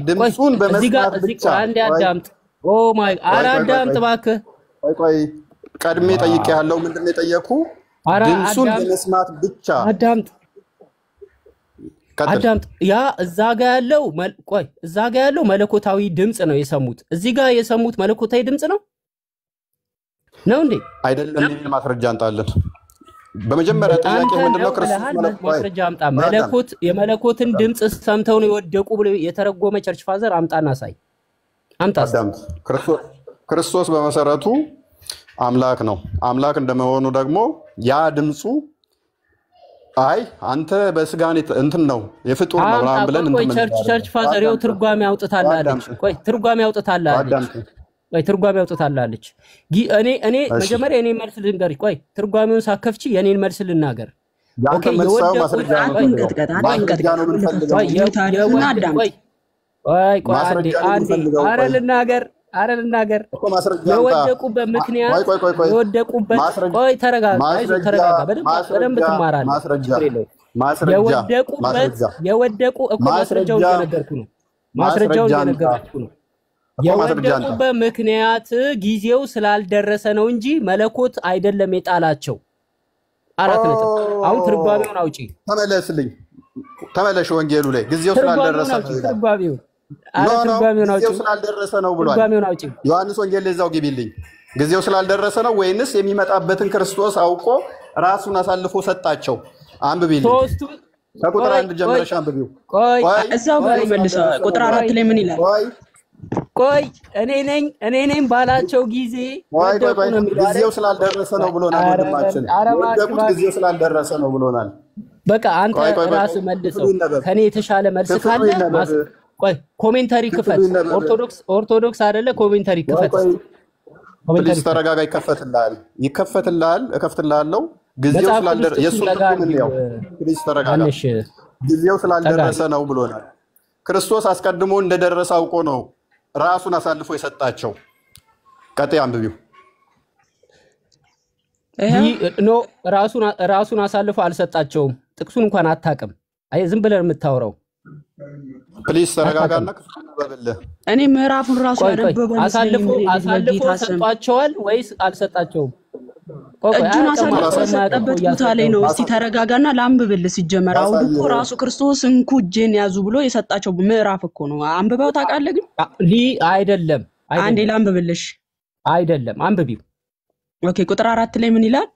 ድምፁን በመስማት ብቻ አንዴ አዳምጥ። ኦ ማይ አዳምጥ እባክህ። ቆይ ቀድሜ ጠይቄሃለሁ። ምንድነው የጠየኩ? ድምፁን በመስማት ብቻ አዳምጥ። ያ እዛ ጋ ያለው መለኮታዊ ድምጽ ነው የሰሙት። እዚህ ጋር የሰሙት መለኮታዊ ድምጽ ነው እንዴ? አይደለም። ይሄን ማስረጃ አንጣለን። በመጀመሪያ ጥያቄ ምንድነው? ክርስቶስ ማስረጃ አምጣ። የመለኮትን ድምጽ ሰምተው ነው የወደቁ ብሎ የተረጎመ ቸርች ፋዘር አምጣና ሳይ። ክርስቶስ በመሰረቱ አምላክ ነው። አምላክ እንደመሆኑ ደግሞ ያ ድምፁ አይ አንተ በስጋን እንትን ነው የፍጡር ነው ምናምን ብለን ቸርች ፋዘር ይኸው ትርጓሜ አውጥታላለች። ትርጓሜ አውጥታላለች። እኔ መጀመሪያ የኔን መልስ ልንገርሽ። ትርጓሜውን ሳከፍቺ የኔን መልስ ልናገር። ልናገር የወደቁበት ምክንያት ተረጋጋ፣ በደንብ ትማራለህ። ማስረጃውን እየነገርኩህ ነው። የወደቁበት ምክንያት ጊዜው ስላልደረሰ ነው እንጂ መለኮት አይደለም የጣላቸው። 4 ነጥብ። አሁን ትርጓሜውን አውጪ። ተመለሽ ወንጌሉ ላይ ጊዜው ስላልደረሰ ነው። ጊዜው ስላልደረሰ ነው ብሏል። ዮሐንስ ወንጌል ላይ እዛው ግቢልኝ። ጊዜው ስላልደረሰ ነው ወይንስ የሚመጣበትን ክርስቶስ አውቆ ራሱን አሳልፎ ሰጣቸው? አንብቢልኝ። ከቁጥር 1 ጀምረሽ አንብቢው። እዛው ጋር መልሰ ቁጥር 4 ላይ ምን ይላል? እኔ ነኝ ባላቸው ጊዜ ወደቁ ነው የሚለው። ጊዜው ስላልደረሰ ነው ብሎናል። ወንድማችን ወደቁት ጊዜው ስላልደረሰ ነው ብሎናል። በቃ አንተ ራስህ መልሰው። ከኔ የተሻለ መልስ ካለ ኮሜንታሪ ክፈት። ኦርቶዶክስ አይደለ? ኮሜንታሪ ክፈት። ፕሊዝ ተረጋጋ። ይከፈትልሃል። እከፍትልሃለሁ። ጊዜው ስላልደረሰ ፕሊዝ ተረጋጋ። ጊዜው ስላልደረሰ ነው ብሎናል። ክርስቶስ አስቀድሞ እንደደረሰ አውቆ ነው ራሱን አሳልፎ የሰጣቸው። ቀጥይ አንብቢው። ራሱን አሳልፎ አልሰጣቸውም። ጥቅሱን እንኳን አታውቅም። ዝም ብለህ የምታወራው። ፕሊዝ ተረጋጋና ክፍሉን አንብብልህ። እኔ ምዕራፉን ራሱ ያነበበው አሳልፎ ሰጧቸዋል ወይስ አልሰጣቸውም? እጁን አሳልፎበት ቦታ ላይ ነው። እስቲ ተረጋጋና ላንብብልህ። ሲጀመር አውዱ እኮ ራሱ ክርስቶስ እንኩ እጄን ያዙ ብሎ የሰጣቸው ምዕራፍ እኮ ነው። አንብበው ታውቃለህ? ግን አይደለም። አንዴ ላንብብልሽ። አይደለም፣ አንብቢው። ኦኬ፣ ቁጥር 4 ላይ ምን ይላል?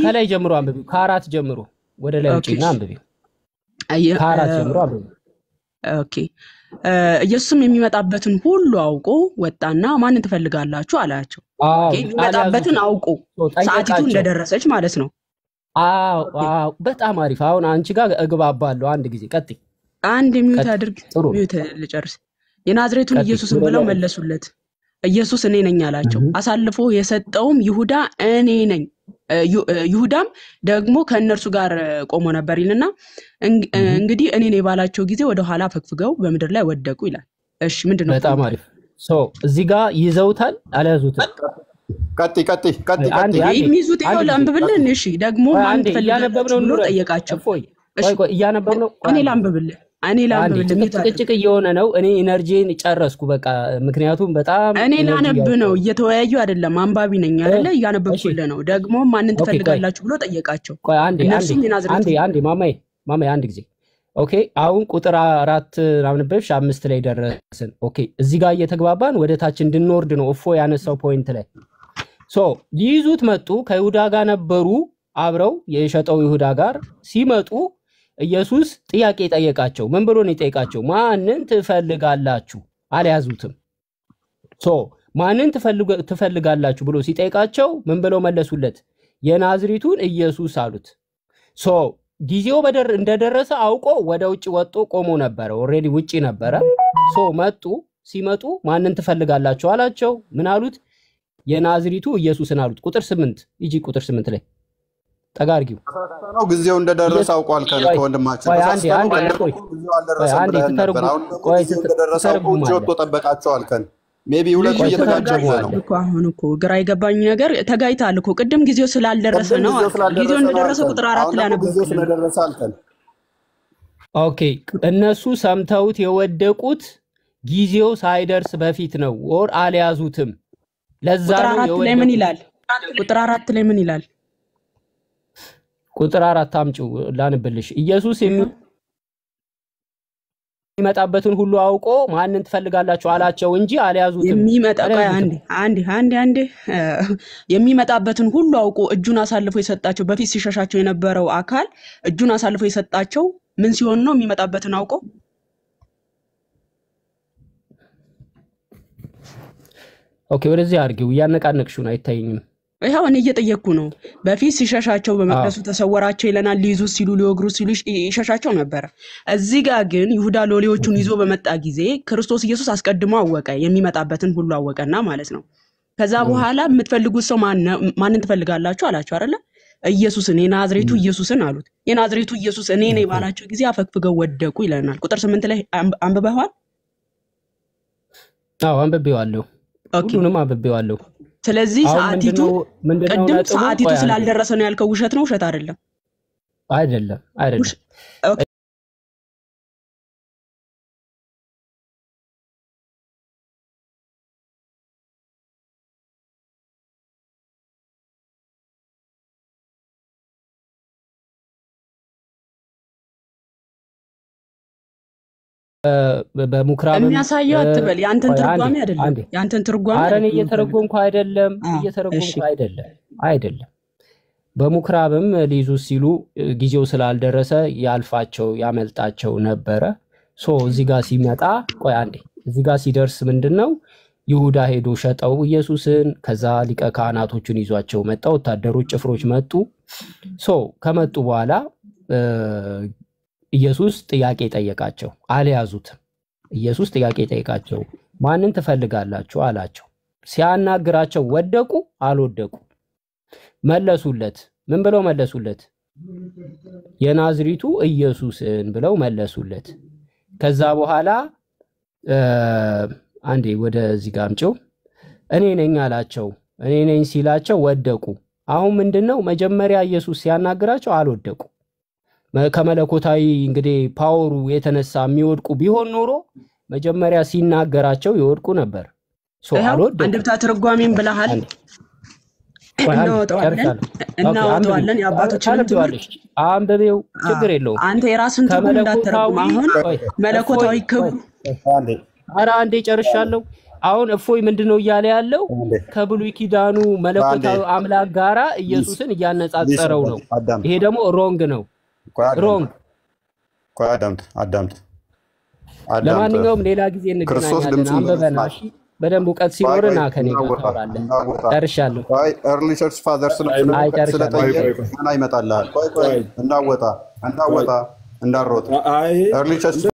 ከላይ ጀምሮ አንብቢው። ከ4 ጀምሮ ወደ ላይ ውጪና አንብቢው። ከ4 ጀምሮ አንብቢው። ኦኬ። ኢየሱስም የሚመጣበትን ሁሉ አውቆ ወጣና ማንን ትፈልጋላችሁ አላቸው። የሚመጣበትን አውቆ ሰዓቲቱ እንደደረሰች ማለት ነው። በጣም አሪፍ። አሁን አንቺ ጋር እግባባለሁ። አንድ ጊዜ ቀጥይ። አንድ ሚውት አድርግ። ሚውት ልጨርስ። የናዝሬቱን ኢየሱስን ብለው መለሱለት። ኢየሱስ እኔ ነኝ አላቸው። አሳልፎ የሰጠውም ይሁዳ እኔ ነኝ። ይሁዳም ደግሞ ከእነርሱ ጋር ቆሞ ነበር ይልና እንግዲህ እኔ ነኝ ባላቸው ጊዜ ወደ ኋላ ፈግፍገው በምድር ላይ ወደቁ ይላል። እሺ፣ ምንድነው? በጣም አሪፍ። እዚህ ጋር ይዘውታል አልያዙትም? ቀጥይ። የሚይዙት ይኸው ላንብብልህ። እሺ፣ ደግሞ ማን ትፈልጋላችሁ ብሎ ጠየቃቸው። እያነበብነው እኔ ላንብብልህ። ጭቅጭቅ እየሆነ ነው። እኔ ኢነርጂን ጨረስኩ በቃ። ምክንያቱም በጣም እኔ ላነብ ነው፣ እየተወያዩ አይደለም። አንባቢ ነኝ አይደለ? እያነበብኩልህ ነው። ደግሞ ማንን ትፈልጋላችሁ ብሎ ጠየቃቸው። አንዴ ማማዬ አንድ ጊዜ። ኦኬ፣ አሁን ቁጥር 4 አምንበሽ 5 ላይ ደረስን። ኦኬ፣ እዚህ ጋር እየተግባባን ወደ ታች እንድንወርድ ነው። እፎ ያነሳው ፖይንት ላይ ሊይዙት መጡ። ከይሁዳ ጋር ነበሩ። አብረው የሸጠው ይሁዳ ጋር ሲመጡ ኢየሱስ ጥያቄ ጠየቃቸው። ምን ብሎ ነው የጠየቃቸው? ማንን ትፈልጋላችሁ? አልያዙትም። ማንን ትፈልጋላችሁ ብሎ ሲጠይቃቸው ምን ብለው መለሱለት? የናዝሬቱን ኢየሱስ አሉት። ጊዜው እንደደረሰ አውቆ ወደ ውጭ ወጥቶ ቆሞ ነበረ። ኦሬዲ ውጪ ነበረ። መጡ። ሲመጡ ማንን ትፈልጋላችሁ አላቸው። ምን አሉት? የናዝሪቱ ኢየሱስን አሉት። ቁጥር 8 ይጂ ቁጥር 8 ላይ ጠጋርጊው ነው ጊዜው እንደደረሰ አውቋል። ከወንድማችን ተጠበቃቸዋል። ሜቢ ሁለቱ እየተጋጨ ነው እኮ። አሁን እኮ ግራ የገባኝ ነገር ተጋይታል እኮ። ቅድም ጊዜው ስላልደረሰ ነው። ጊዜው እንደደረሰ ቁጥር 4 ላይ ነው ጊዜው ስለደረሰ አልከን። ኦኬ እነሱ ሰምተውት የወደቁት ጊዜው ሳይደርስ በፊት ነው ወር አልያዙትም። ለዛ ነው የወደቁት። ላይ ምን ይላል? ቁጥር 4 ላይ ምን ይላል? ቁጥር 4 አምጪው ላንብልሽ። ኢየሱስ የሚመጣበትን ሁሉ አውቆ ማንን ትፈልጋላችሁ አላቸው እንጂ አልያዙትም። የሚመጣበትን ሁሉ አውቆ እጁን አሳልፎ የሰጣቸው በፊት ሲሸሻቸው የነበረው አካል እጁን አሳልፎ የሰጣቸው ምን ሲሆን ነው የሚመጣበትን አውቆ? ኦኬ ወደዚህ አርጊው። ያነቃነቅሽው አይታየኝም። ይሄው እኔ እየጠየቅኩ ነው። በፊት ሲሸሻቸው በመቅደሱ ተሰወራቸው ይለናል። ሊይዙ ሲሉ ሊወግሩ ሲሉ ይሸሻቸው ነበር። እዚህ ጋር ግን ይሁዳ ሎሌዎቹን ይዞ በመጣ ጊዜ ክርስቶስ ኢየሱስ አስቀድሞ አወቀ፣ የሚመጣበትን ሁሉ አወቀና ማለት ነው። ከዛ በኋላ የምትፈልጉት ሰው ማንን ትፈልጋላችሁ አላችሁ አይደለ? ኢየሱስን፣ የናዝሬቱ ኢየሱስን አሉት። የናዝሬቱ ኢየሱስ እኔ ነኝ ባላቸው ጊዜ አፈግፍገው ወደቁ ይለናል። ቁጥር 8 ላይ አንብበዋል? አዎ አንብቤዋለሁ። ሁሉንም አንብቤዋለሁ። ስለዚህ ሰዓቲቱ ቅድም ሰዓቲቱ ስላልደረሰ ነው ያልከው ውሸት ነው? ውሸት አይደለም። በሙክራብ የሚያሳየው አትበል። ያንተን ትርጓሜ አይደለም። ያንተን ትርጓሜ አረን እየተረጎምኩ አይደለም። በሙክራብም ሊይዙ ሲሉ ጊዜው ስላልደረሰ ያልፋቸው ያመልጣቸው ነበረ። እዚህ ጋር ሲመጣ ቆይ አንዴ እዚህ ጋር ሲደርስ ምንድነው ይሁዳ ሄዶ ሸጠው ኢየሱስን። ከዛ ሊቀ ካህናቶቹን ይዟቸው መጣ። ወታደሮች ጭፍሮች መጡ። ከመጡ በኋላ ኢየሱስ ጥያቄ ጠየቃቸው፣ አልያዙትም። ኢየሱስ ጥያቄ ጠየቃቸው፣ ማንን ትፈልጋላችሁ አላቸው። ሲያናግራቸው ወደቁ አልወደቁ? መለሱለት። ምን ብለው መለሱለት? የናዝሪቱ ኢየሱስን ብለው መለሱለት። ከዛ በኋላ አንዴ ወደዚህ ጋር አምጪው። እኔ ነኝ አላቸው። እኔ ነኝ ሲላቸው ወደቁ። አሁን ምንድነው መጀመሪያ ኢየሱስ ሲያናግራቸው አልወደቁ። ከመለኮታዊ እንግዲህ ፓወሩ የተነሳ የሚወድቁ ቢሆን ኖሮ መጀመሪያ ሲናገራቸው ይወድቁ ነበር። አልወደቁ። አንድምታ ትርጓሜን ብለሃል። እናወጣዋለን የአባቶችን ትምህርት አንብቤው ችግር የለውም። አንተ የራስን ትርጉም እንዳትተረጉም። አሁን መለኮታዊ ክብር አንዴ ጨርሻለሁ። አሁን እፎይ ምንድነው እያለ ያለው? ከብሉይ ኪዳኑ መለኮታዊ አምላክ ጋራ ኢየሱስን እያነጻጸረው ነው። ይሄ ደግሞ ሮንግ ነው። አዳምጥ። ለማንኛውም ሌላ ጊዜ እንገናኛለን። አንበበና እሺ፣ በደንብ እውቀት ሲኖርና ከኔ ጋር ታወራለህ። ጨርሻለሁ። ኤርሊ ቸርች ፋዘር ስለጠየቀ ይመጣልሃል። እናወጣ እንዳሮጥ ኤርሊ ቸርች